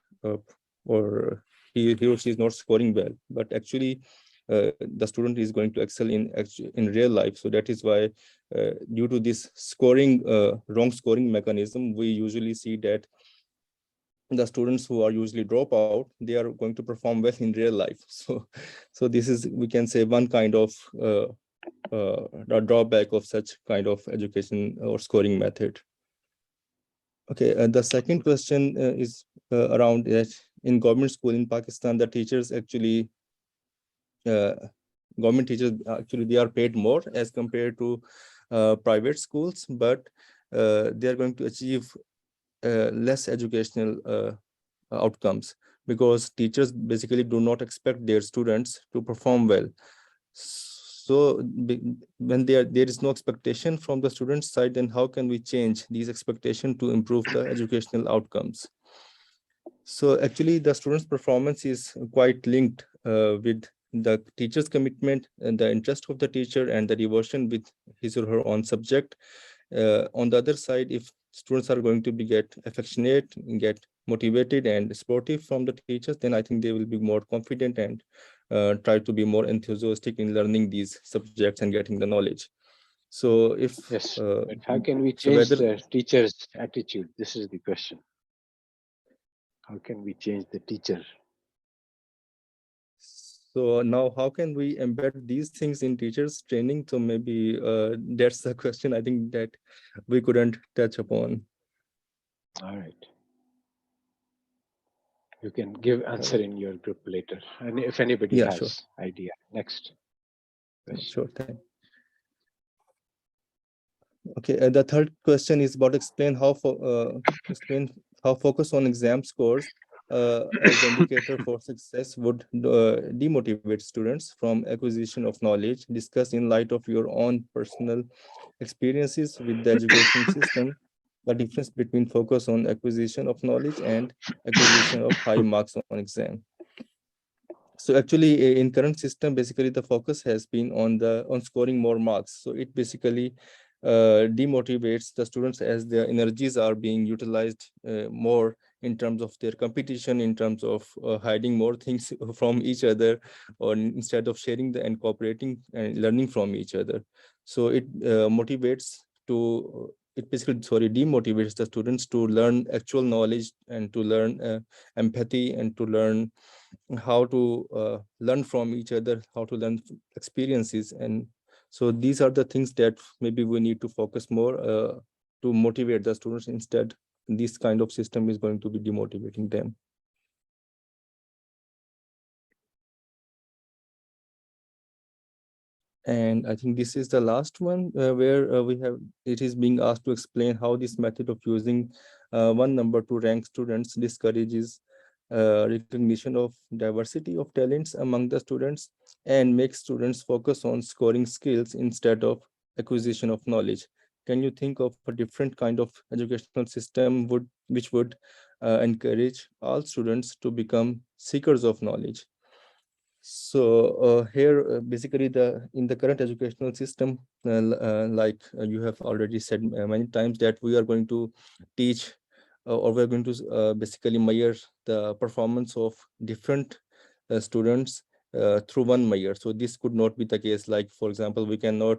or he or she is not scoring well. But actually, the student is going to excel in real life. So that is why, due to this wrong scoring mechanism, we usually see that the students who are usually drop out, they are going to perform well in real life. So this is, we can say, one kind of a drawback of such kind of education or scoring method. Okay, the second question is around that in government school in Pakistan, the teachers actually, uh, government teachers actually, they are paid more as compared to private schools, but they are going to achieve less educational outcomes, because teachers basically do not expect their students to perform well. So when there is no expectation from the student side, then how can we change these expectations to improve the educational outcomes? So actually, the student's performance is quite linked with the teacher's commitment and the interest of the teacher and the devotion with his or her own subject. On the other side, if students are going to be get affectionate, get motivated and supportive from the teachers, then I think they will be more confident and try to be more enthusiastic in learning these subjects and getting the knowledge. So if Yes, but how can we so change whether the teacher's attitude? This is the question. How can we change the teacher? So now how can we embed these things in teachers training? So maybe that's the question I think that we couldn't touch upon. All right. You can give answer in your group later. And if anybody Yeah, has sure. idea. Next question. Sure thing. Okay, the third question is about explain how focus on exam scores as the indicator for success would demotivate students from acquisition of knowledge. Discuss in light of your own personal experiences with the education system the difference between focus on acquisition of knowledge and acquisition of high marks on exam. So actually in current system, basically the focus has been on scoring more marks. So it basically demotivates the students as their energies are being utilized more in terms of their competition, in terms of hiding more things from each other, or instead of sharing and cooperating and learning from each other. So it demotivates the students to learn actual knowledge and to learn empathy and to learn how to learn from each other, how to learn experiences. And so these are the things that maybe we need to focus more to motivate the students. Instead, this kind of system is going to be demotivating them. And I think this is the last one where it is being asked to explain how this method of using one number to rank students discourages recognition of diversity of talents among the students and makes students focus on scoring skills instead of acquisition of knowledge. Can you think of a different kind of educational system which would encourage all students to become seekers of knowledge? So here, basically, in the current educational system, like you have already said many times, that we are going to teach or we're going to basically measure the performance of different students through one measure. So this could not be the case. Like, for example, we cannot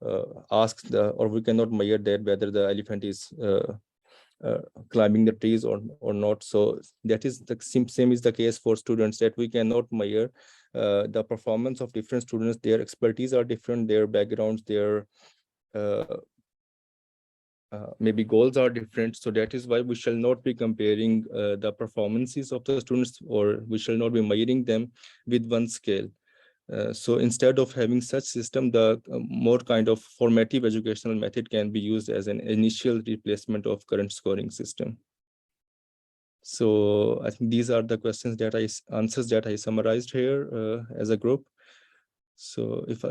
we cannot measure that whether the elephant is climbing the trees or not. So that is the same is the case for students, that we cannot measure the performance of different students. Their expertise are different, their backgrounds, their maybe goals are different. So that is why we shall not be comparing the performances of the students, or we shall not be measuring them with one scale. So instead of having such system, the more kind of formative educational method can be used as an initial replacement of current scoring system. So I think these are the answers that I summarized here as a group. So if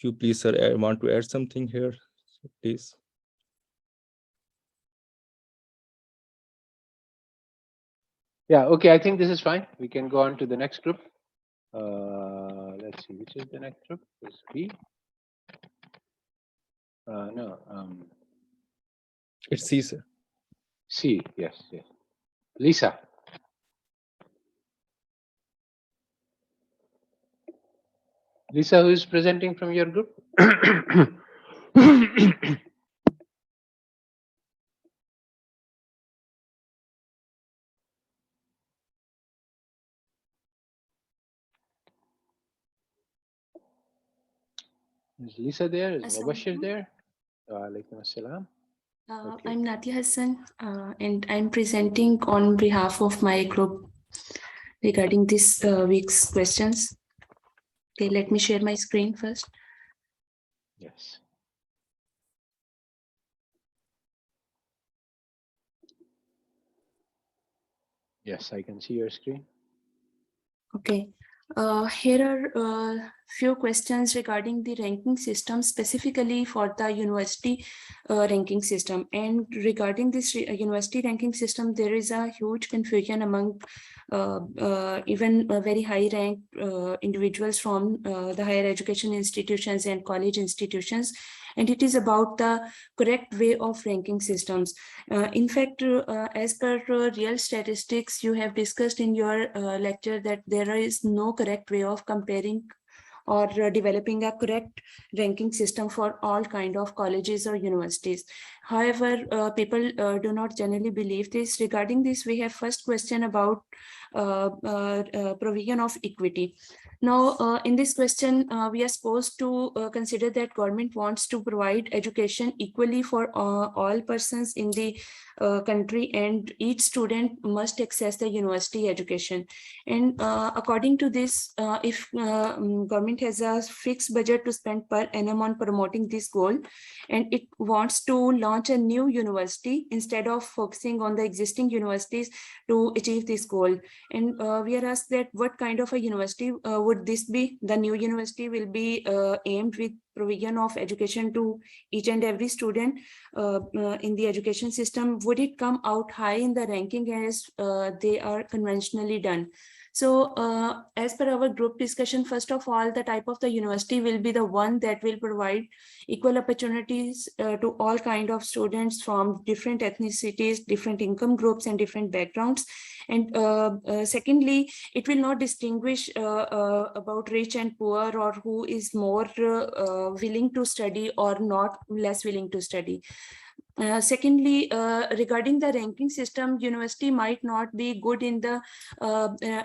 you please, sir, want to add something here, please. Yeah, okay, I think this is fine. We can go on to the next group. Let's see, which is the next group? Is B? No. It's C, sir. C, yes. Lisa. Lisa, who is presenting from your group? Is Lisa there? Is Mubashir there? Alaikum assalam. Okay. I'm Nadia Hassan, and I'm presenting on behalf of my group regarding this week's questions. Okay, let me share my screen first. Yes. Yes, I can see your screen. Okay. Here are a few questions regarding the ranking system, specifically for the university ranking system. And regarding this university ranking system, there is a huge confusion among even very high ranked individuals from the higher education institutions and college institutions. And it is about the correct way of ranking systems. In fact, as per real statistics, you have discussed in your lecture that there is no correct way of comparing or developing a correct ranking system for all kind of colleges or universities. However, people do not generally believe this. Regarding this, we have first question about provision of equity. Now, in this question, we are supposed to consider that government wants to provide education equally for all persons in the country, and each student must access the university education. And according to this, if government has a fixed budget to spend per annum on promoting this goal, and it wants to launch a new university instead of focusing on the existing universities to achieve this goal. And we are asked that what kind of a university would this be? The new university will be aimed with provision of education to each and every student in the education system. Would it come out high in the ranking as they are conventionally done? So as per our group discussion, first of all, the type of the university will be the one that will provide equal opportunities to all kind of students from different ethnicities, different income groups, and different backgrounds. And secondly, it will not distinguish about rich and poor, or who is more willing to study or not less willing to study. Secondly, regarding the ranking system, university might not be good in the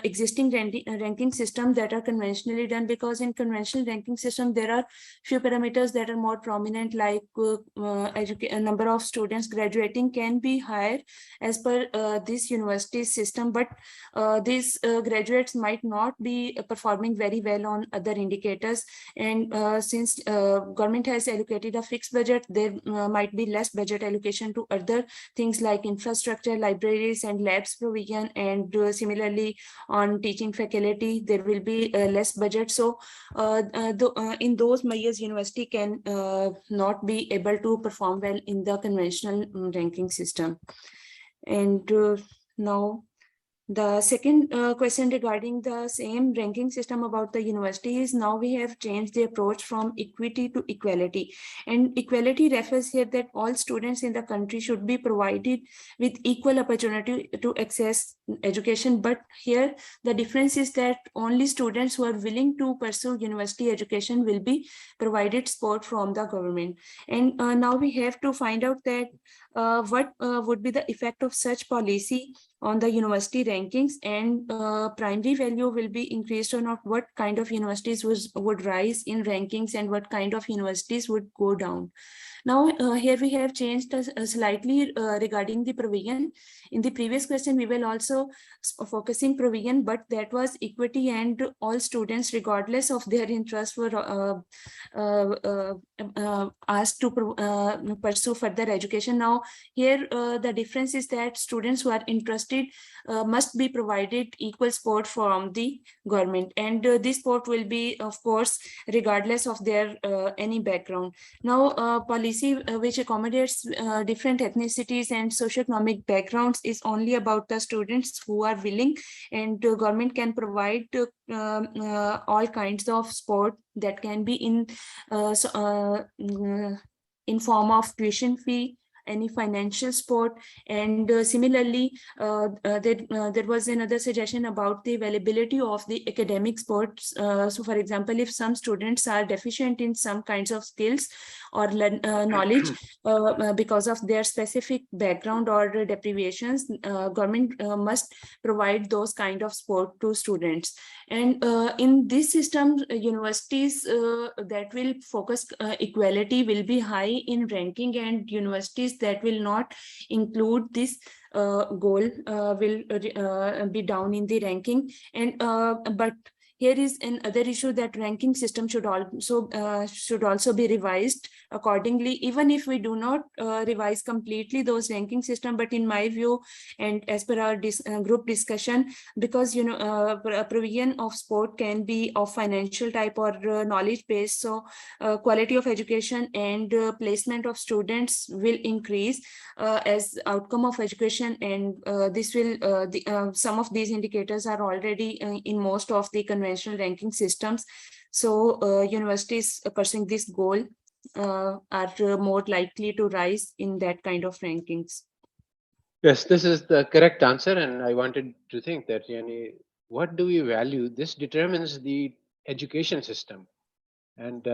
existing ranking system that are conventionally done, because in conventional ranking system, there are few parameters that are more prominent, like number of students graduating can be higher as per this university system, but these graduates might not be performing very well on other indicators. And since government has allocated a fixed budget, there might be less budget allocation to other things like infrastructure, libraries, and labs provision. And similarly, on teaching faculty, there will be less budget. So in those measures, university can not be able to perform well in the conventional ranking system. And now, the second question regarding the same ranking system about the university is, now we have changed the approach from equity to equality. And equality refers here that all students in the country should be provided with equal opportunity to access education. But here the difference is that only students who are willing to pursue university education will be provided support from the government. And now we have to find out that what would be the effect of such policy on the university rankings, and primary value will be increased or not, what kind of universities would rise in rankings, and what kind of universities would go down. Now, here we have changed slightly regarding the provision. In the previous question, we were also focusing provision, but that was equity, and all students, regardless of their interest, were asked to pursue further education. Now, here the difference is that students who are interested must be provided equal support from the government, and this support will be, of course, regardless of their any background. Now, policy which accommodates different ethnicities and socioeconomic backgrounds is only about the students who are willing, and government can provide all kinds of support that can be in form of tuition fee, any financial support. And similarly, there was another suggestion about the availability of the academic supports. So for example, if some students are deficient in some kinds of skills or knowledge because of their specific background or deprivations, government must provide those kind of support to students. And in this system, universities that will focus equality will be high in ranking, and universities that will not include this goal will be down in the ranking. And but here is another issue, that ranking system should also be revised accordingly, even if we do not revise completely those ranking system. But in my view, and as per our group discussion, because provision of sport can be of financial type or knowledge based, so quality of education and placement of students will increase as outcome of education. And this will some of these indicators are already in most of the conventional ranking systems. So universities pursuing this goal are more likely to rise in that kind of rankings. Yes, this is the correct answer, and I wanted to think that what do we value? This determines the education system. And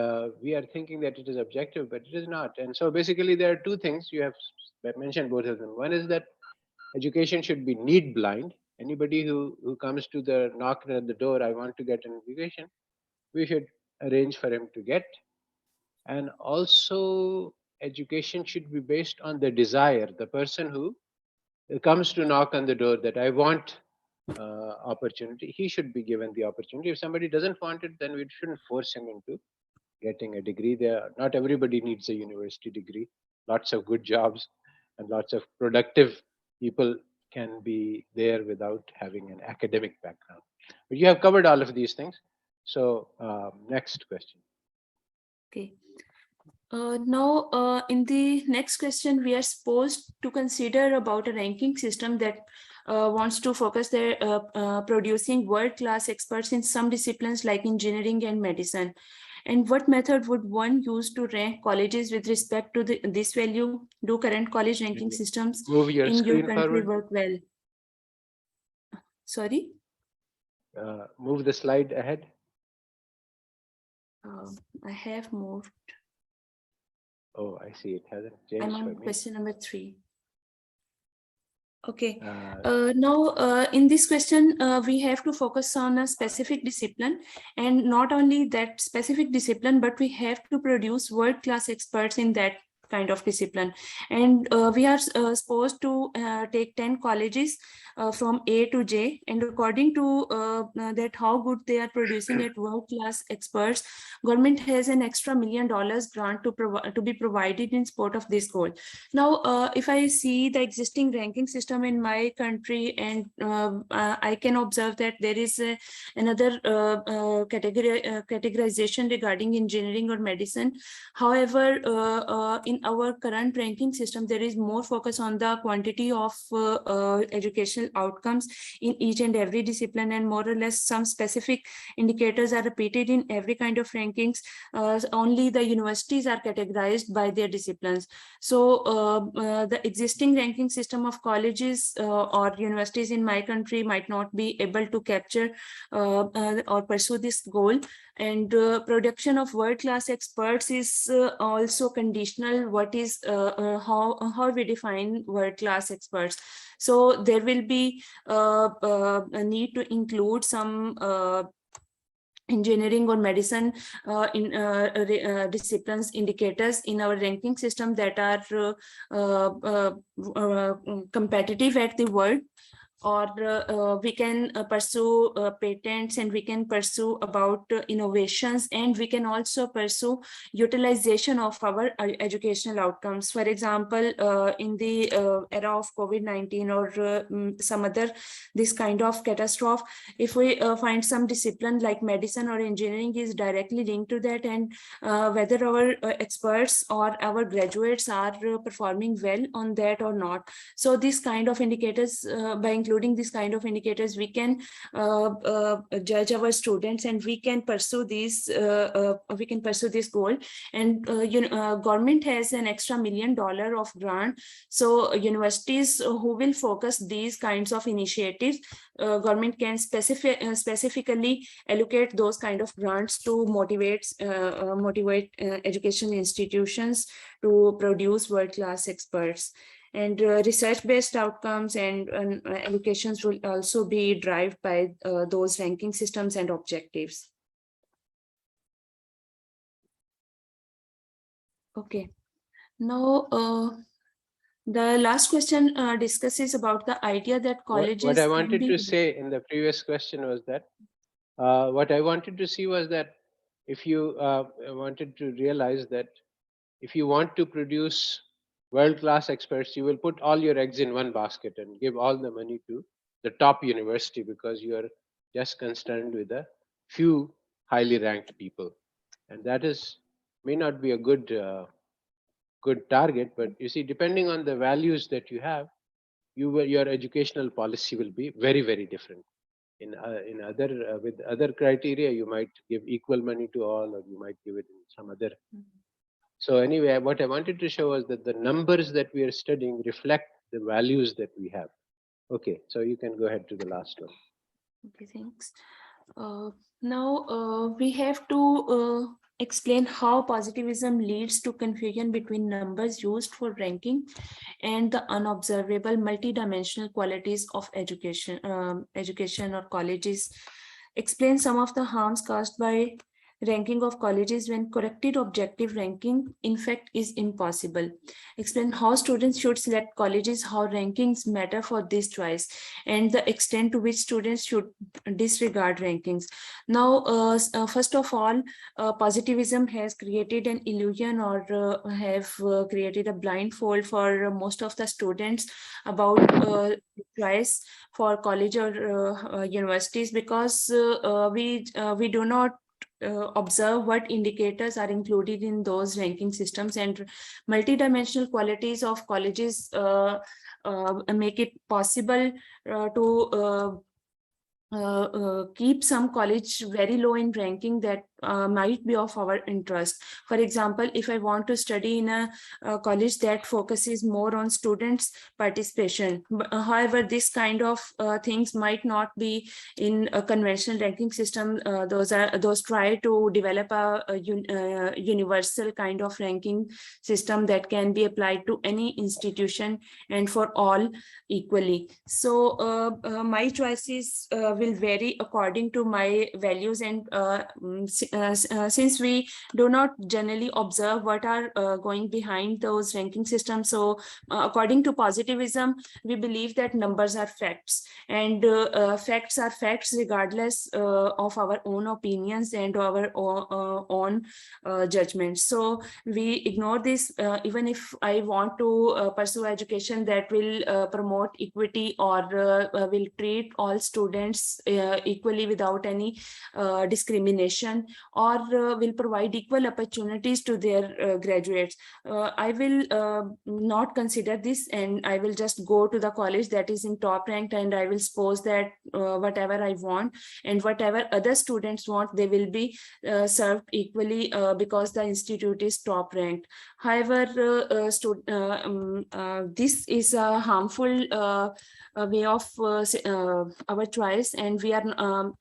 we are thinking that it is objective, but it is not. And so basically there are two things. You have mentioned both of them. One is that education should be need blind. Anybody who comes to the knock at the door, I want to get an education, we should arrange for him to get. And also education should be based on the desire. The person who comes to knock on the door that I want opportunity, he should be given the opportunity. If somebody doesn't want it, then we shouldn't force him into getting a degree. There, not everybody needs a university degree. Lots of good jobs and lots of productive people can be there without having an academic background. But you have covered all of these things. So next question. Okay. Now, in the next question, we are supposed to consider about a ranking system that wants to focus their producing world-class experts in some disciplines like engineering and medicine. And what method would one use to rank colleges with respect to this value? Do current college ranking systems Move your in your screen country forward. work well? Sorry? Move the slide ahead. I have moved. Oh, I see. It hasn't I'm changed for on me. question number 3. Okay. Uh, Now, in this question, we have to focus on a specific discipline, and not only that specific discipline, but we have to produce world-class experts in that kind of discipline. And we are supposed to take 10 colleges from A to J, and according to that how good they are producing at world-class experts, government has an extra $1 million grant to be provided in support of this goal. Now, if I see the existing ranking system in my country, and I can observe that there is another categorization regarding engineering or medicine. However, in our current ranking system, there is more focus on the quantity of educational outcomes in each and every discipline, and more or less some specific indicators are repeated in every kind of rankings. Only the universities are categorized by their disciplines. So the existing ranking system of colleges or universities in my country might not be able to capture or pursue this goal. And production of world-class experts is also conditional. What is how we define world-class experts? So there will be a need to include some engineering or medicine disciplines indicators in our ranking system that are competitive at the world. Or we can pursue patents, and we can pursue about innovations, and we can also pursue utilization of our educational outcomes. For example, in the era of COVID-19 or some other this kind of catastrophe, if we find some discipline like medicine or engineering is directly linked to that, and whether our experts or our graduates are performing well on that or not. So this kind of indicators, by including this kind of indicators, we can judge our students, and we can pursue this goal. And government has an extra $1 million of grant. So universities who will focus these kinds of initiatives, government can specifically allocate those kind of grants to motivate education institutions to produce world-class experts. And research-based outcomes and allocations will also be derived by those ranking systems and objectives. Okay. Now, the last question discusses about the idea that colleges what I can wanted be to say in the previous question was that what I wanted to see was that if you wanted to realize that if you want to produce world-class experts, you will put all your eggs in one basket and give all the money to the top university because you are just concerned with a few highly ranked people, and that is may not be a good target. But you see, depending on the values that you have, your educational policy will be very, very different. In other with other criteria, you might give equal money to all, or you might give it in some other. So anyway, what I wanted to show was that the numbers that we are studying reflect the values that we have. Okay, so you can go ahead to the last one. Okay, thanks. Now we have to explain how positivism leads to confusion between numbers used for ranking and the unobservable multidimensional qualities of education or colleges. Explain some of the harms caused by ranking of colleges when corrected objective ranking in fact is impossible. Explain how students should select colleges, how rankings matter for this choice, and the extent to which students should disregard rankings. Now, first of all, positivism has created an illusion or have created a blindfold for most of the students about choice for college or universities, because we do not observe what indicators are included in those ranking systems, and multidimensional qualities of colleges make it possible to keep some college very low in ranking that might be of our interest. For example, if I want to study in a college that focuses more on students' participation, however, this kind of things might not be in a conventional ranking system. Those try to develop a universal kind of ranking system that can be applied to any institution and for all equally. So my choices will vary according to my values, and since we do not generally observe what are going behind those ranking systems, so according to positivism, we believe that numbers are facts, and facts are facts regardless of our own opinions and our own judgments. So we ignore this even if I want to pursue education that will promote equity or will treat all students equally without any discrimination, or will provide equal opportunities to their graduates. I will not consider this, and I will just go to the college that is in top ranked, and I will suppose that whatever I want and whatever other students want, they will be served equally because the institute is top ranked. However, this is a harmful way of our choice, and we are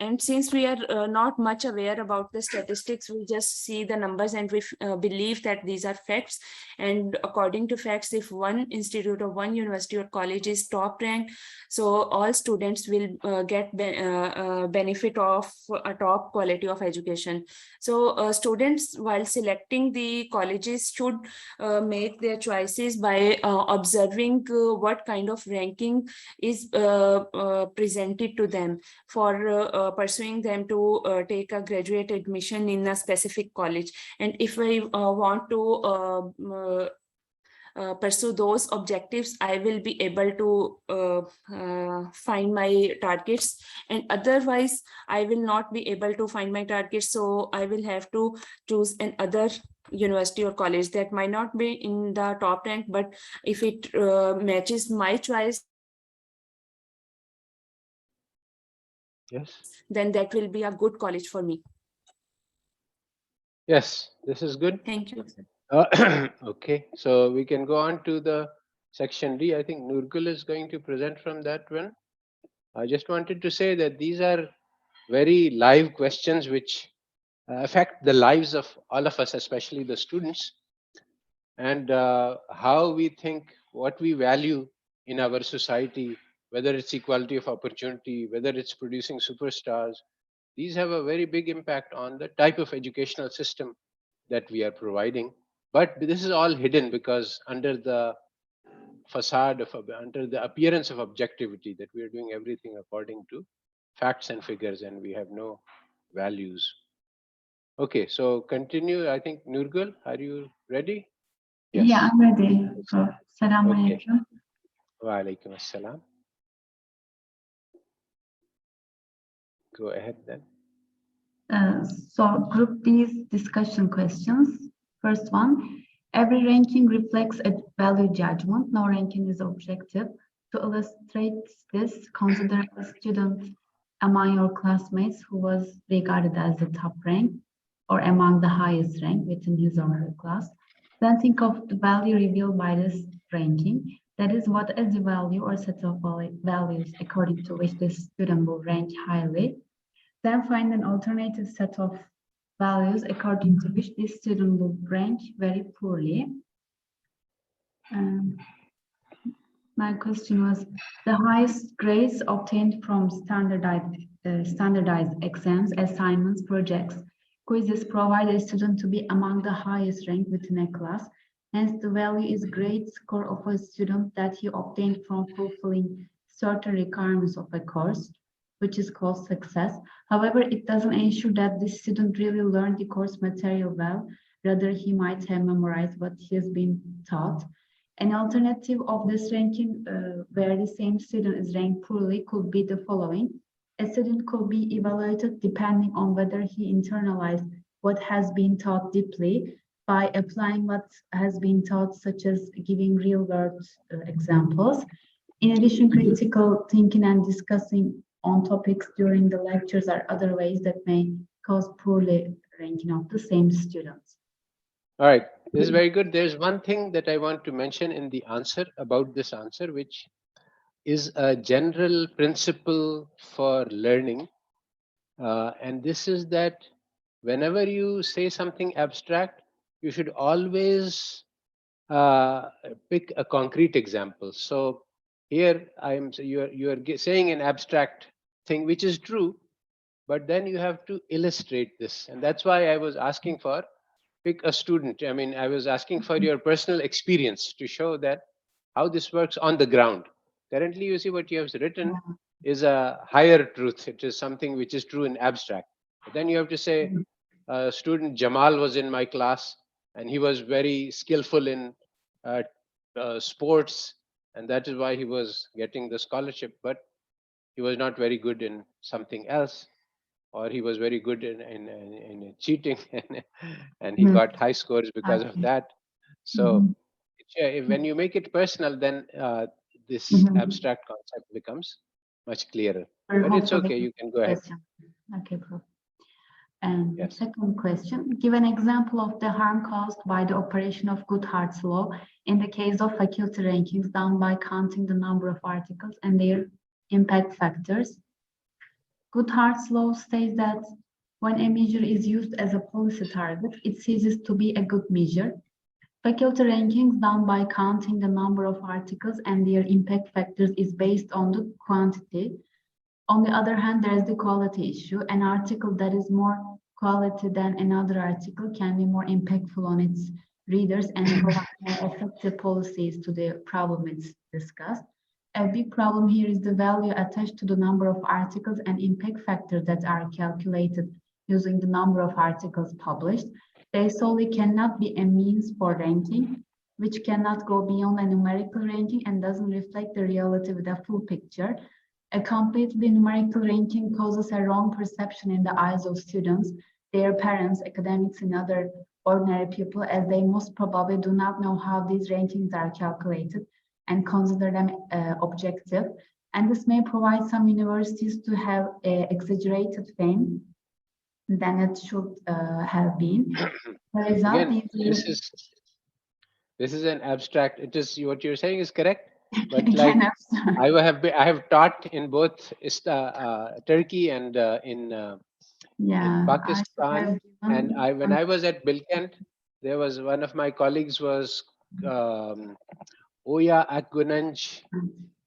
and since we are not much aware about the statistics, we just see the numbers and we believe that these are facts. And according to facts, if one institute or one university or college is top ranked, so all students will get benefit of a top quality of education. So students, while selecting the colleges, should make their choices by observing what kind of ranking is presented to them for pursuing them to take a graduate admission in a specific college. And if I want to pursue those objectives, I will be able to find my targets, and otherwise I will not be able to find my targets. So I will have to choose another university or college that might not be in the top rank, but if it matches my choice, Yes. then that will be a good college for me. Yes, this is good. Thank you. Okay, so we can go on to the section D. I think Nurgul is going to present from that one. I just wanted to say that these are very live questions which affect the lives of all of us, especially the students, and how we think, what we value in our society, whether it's equality of opportunity, whether it's producing superstars. These have a very big impact on the type of educational system that we are providing. But this is all hidden because under the facade of, under the appearance of objectivity, that we are doing everything according to facts and figures, and we have no values. Okay, so continue. I think Nurgul, are you ready? Yes. Yeah, I'm ready. Salam Okay. alaikum. Wa alaikum assalam. Go ahead then. So group these discussion questions. First one, every ranking reflects a value judgment. No ranking is objective. To illustrate this, consider a student among your classmates who was regarded as the top rank or among the highest rank within his or her class. Then think of the value revealed by this ranking. That is, what is the value or set of values according to which this student will rank highly. Then find an alternative set of values according to which this student will rank very poorly. My question was, the highest grades obtained from standardized exams, assignments, projects, quizzes provide a student to be among the highest ranked within a class. Hence, the value is grade score of a student that he obtained from fulfilling certain requirements of a course, which is called success. However, it doesn't ensure that this student really learned the course material well. Rather, he might have memorized what he has been taught. An alternative of this ranking where the same student is ranked poorly could be the following. A student could be evaluated depending on whether he internalized what has been taught deeply by applying what has been taught, such as giving real-world examples. In addition, critical thinking and discussing on topics during the lectures are other ways that may cause poorly ranking of the same students. All right, this is very good. There's one thing that I want to mention in the answer about this answer, which is a general principle for learning. And this is that whenever you say something abstract, you should always pick a concrete example. So here you're saying an abstract thing, which is true, but then you have to illustrate this, and that's why I was asking for pick a student. I mean, I was asking for your personal experience to show that how this works on the ground. Currently, you see what you have written is a higher truth. It is something which is true in abstract. But then you have to say, student Jamal was in my class and he was very skillful in sports, and that is why he was getting the scholarship, but he was not very good in something else, or he was very good in cheating and he got high scores because of that. So when you make it personal, then this abstract concept becomes much clearer. But it's okay, you can go ahead. Okay, Prof. And Yes. second question, give an example of the harm caused by the operation of Goodhart's law in the case of faculty rankings done by counting the number of articles and their impact factors. Goodhart's law states that when a measure is used as a policy target, it ceases to be a good measure. Faculty rankings done by counting the number of articles and their impact factors is based on the quantity. On the other hand, there is the quality issue. An article that is more quality than another article can be more impactful on its readers and provide more effective policies to the problem it's discussed. A big problem here is the value attached to the number of articles and impact factors that are calculated using the number of articles published. They solely cannot be a means for ranking, which cannot go beyond a numerical ranking and doesn't reflect the reality with a full picture. A completely numerical ranking causes a wrong perception in the eyes of students, their parents, academics, and other ordinary people, as they most probably do not know how these rankings are calculated and consider them objective. And this may provide some universities to have exaggerated fame than it should have been. The result Again, this is an abstract. It is what you're saying is correct, but like I have taught in both Turkey and in Pakistan, and when I was at Bilkent, there was one of my colleagues was Oya Akgunanj,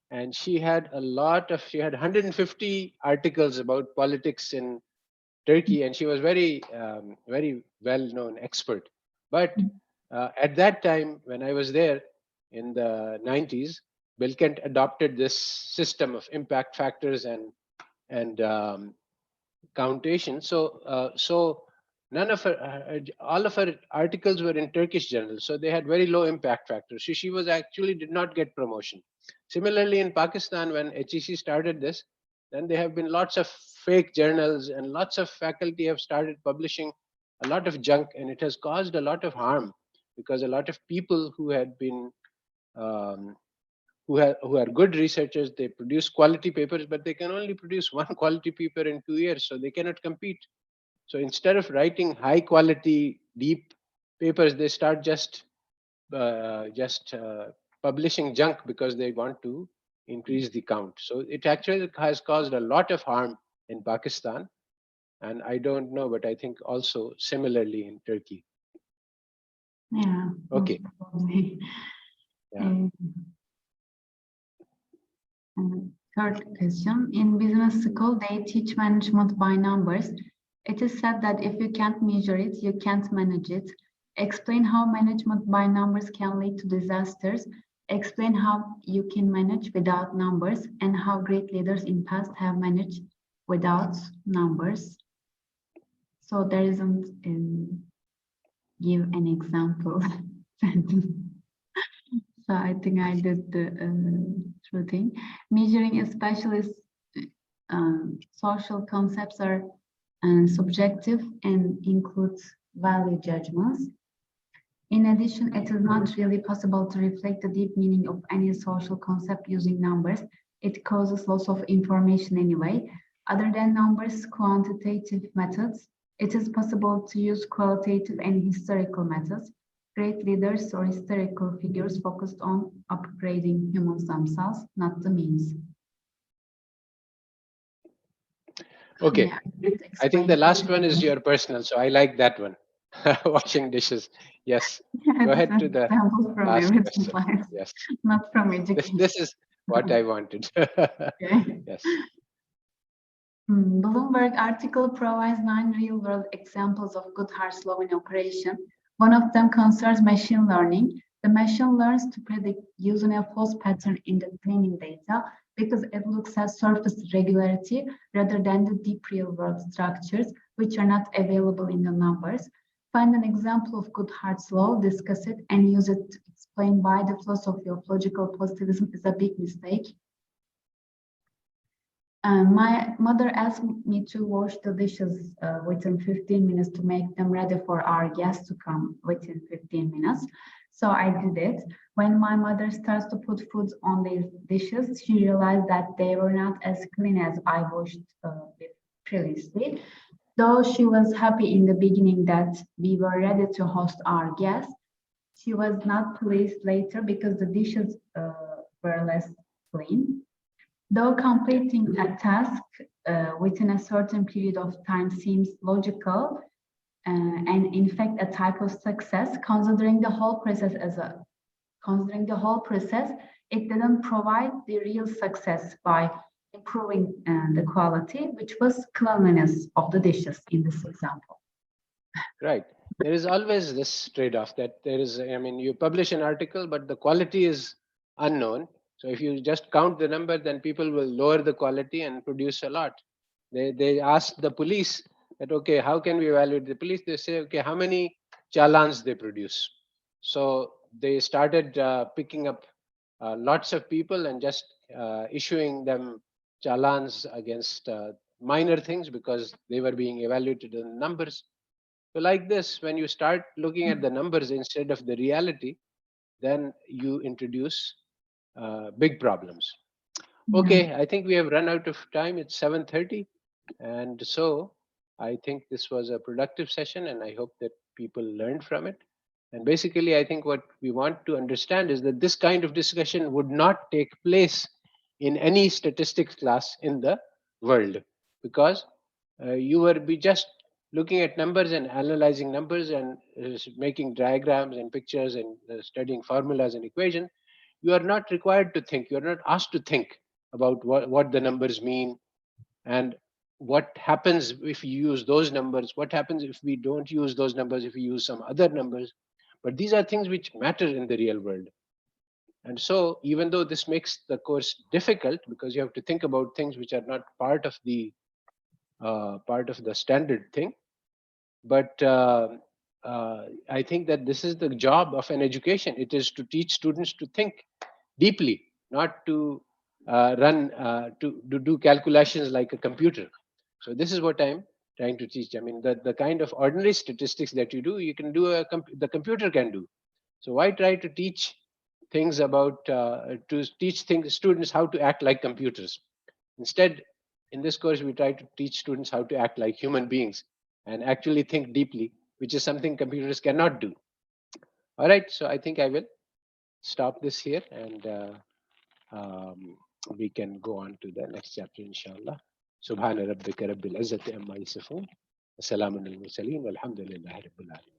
and she had 150 articles about politics in Turkey, and she was very very well-known expert. But at that time, when I was there in the 90s, Bilkent adopted this system of impact factors and countation. So none of her, all of her articles were in Turkish journals, so they had very low impact factors. So she was actually did not get promotion. Similarly, in Pakistan, when HEC started this, then there have been lots of fake journals, and lots of faculty have started publishing a lot of junk, and it has caused a lot of harm because a lot of people who had been who are good researchers, they produce quality papers, but they can only produce one quality paper in 2 years, so they cannot compete. So instead of writing high quality, deep papers, they start just publishing junk because they want to increase the count. So it actually has caused a lot of harm in Pakistan. And I don't know, but I think also similarly in Turkey. Yeah. Okay. most probably. Yeah. Third question. In business school, they teach management by numbers. It is said that if you can't measure it, you can't manage it. Explain how management by numbers can lead to disasters. Explain how you can manage without numbers and how great leaders in past have managed without numbers. So there isn't give an example sentence. So I think I did the true thing. Measuring, especially social concepts, are subjective and includes value judgments. In addition, it is not really possible to reflect the deep meaning of any social concept using numbers. It causes loss of information anyway. Other than numbers, quantitative methods, it is possible to use qualitative and historical methods. Great leaders or historical figures focused on upgrading humans themselves, not the means. Okay. Yeah, I think the last one is your personal, so I like that one. Washing dishes. Yes. Go ahead to the from last everything question. class, Yes. not from education. This is what I wanted. Okay. Yes. Bloomberg article provides 9 real-world examples of Goodhart's law in operation. One of them concerns machine learning. The machine learns to predict using a false pattern in the training data because it looks at surface regularity rather than the deep real-world structures, which are not available in the numbers. Find an example of Goodhart's law, discuss it, and use it to explain why the philosophy of logical positivism is a big mistake. My mother asked me to wash the dishes within 15 minutes to make them ready for our guests to come within 15 minutes. So I did it. When my mother starts to put food on these dishes, she realized that they were not as clean as I washed previously. Though she was happy in the beginning that we were ready to host our guests, she was not pleased later because the dishes were less clean. Though completing a task within a certain period of time seems logical and in fact a type of success, considering the whole process, it didn't provide the real success by improving the quality, which was cleanliness of the dishes in this example. Right. There is always this trade-off that there is, I mean, you publish an article, but the quality is unknown. So if you just count the number, then people will lower the quality and produce a lot. They ask the police that, okay, how can we evaluate the police? They say, okay, how many challans they produce. So they started picking up lots of people and just issuing them challans against minor things because they were being evaluated in numbers. So like this, when you start looking at the numbers instead of the reality, then you introduce big problems. Okay, I think we have run out of time. It's 7:30. And so I think this was a productive session and I hope that people learned from it. And basically, I think what we want to understand is that this kind of discussion would not take place in any statistics class in the world because you will be just looking at numbers and analyzing numbers and making diagrams and pictures and studying formulas and equations. You are not required to think. You are not asked to think about what the numbers mean and what happens if you use those numbers, what happens if we don't use those numbers, if we use some other numbers. But these are things which matter in the real world. And so even though this makes the course difficult because you have to think about things which are not part of the standard thing, but I think that this is the job of an education. It is to teach students to think deeply, not to to do calculations like a computer. So this is what I'm trying to teach. I mean, the kind of ordinary statistics that you do, you can do the computer can do. So why try to teach things about to teach things students how to act like computers? Instead, in this course, we try to teach students how to act like human beings and actually think deeply, which is something computers cannot do. All right, so I think I will stop this here and um, we can go on to the next chapter, inshallah. سبحان ربك رب العزة عما يصفون وسلام على المرسلين والحمد لله رب العالمين.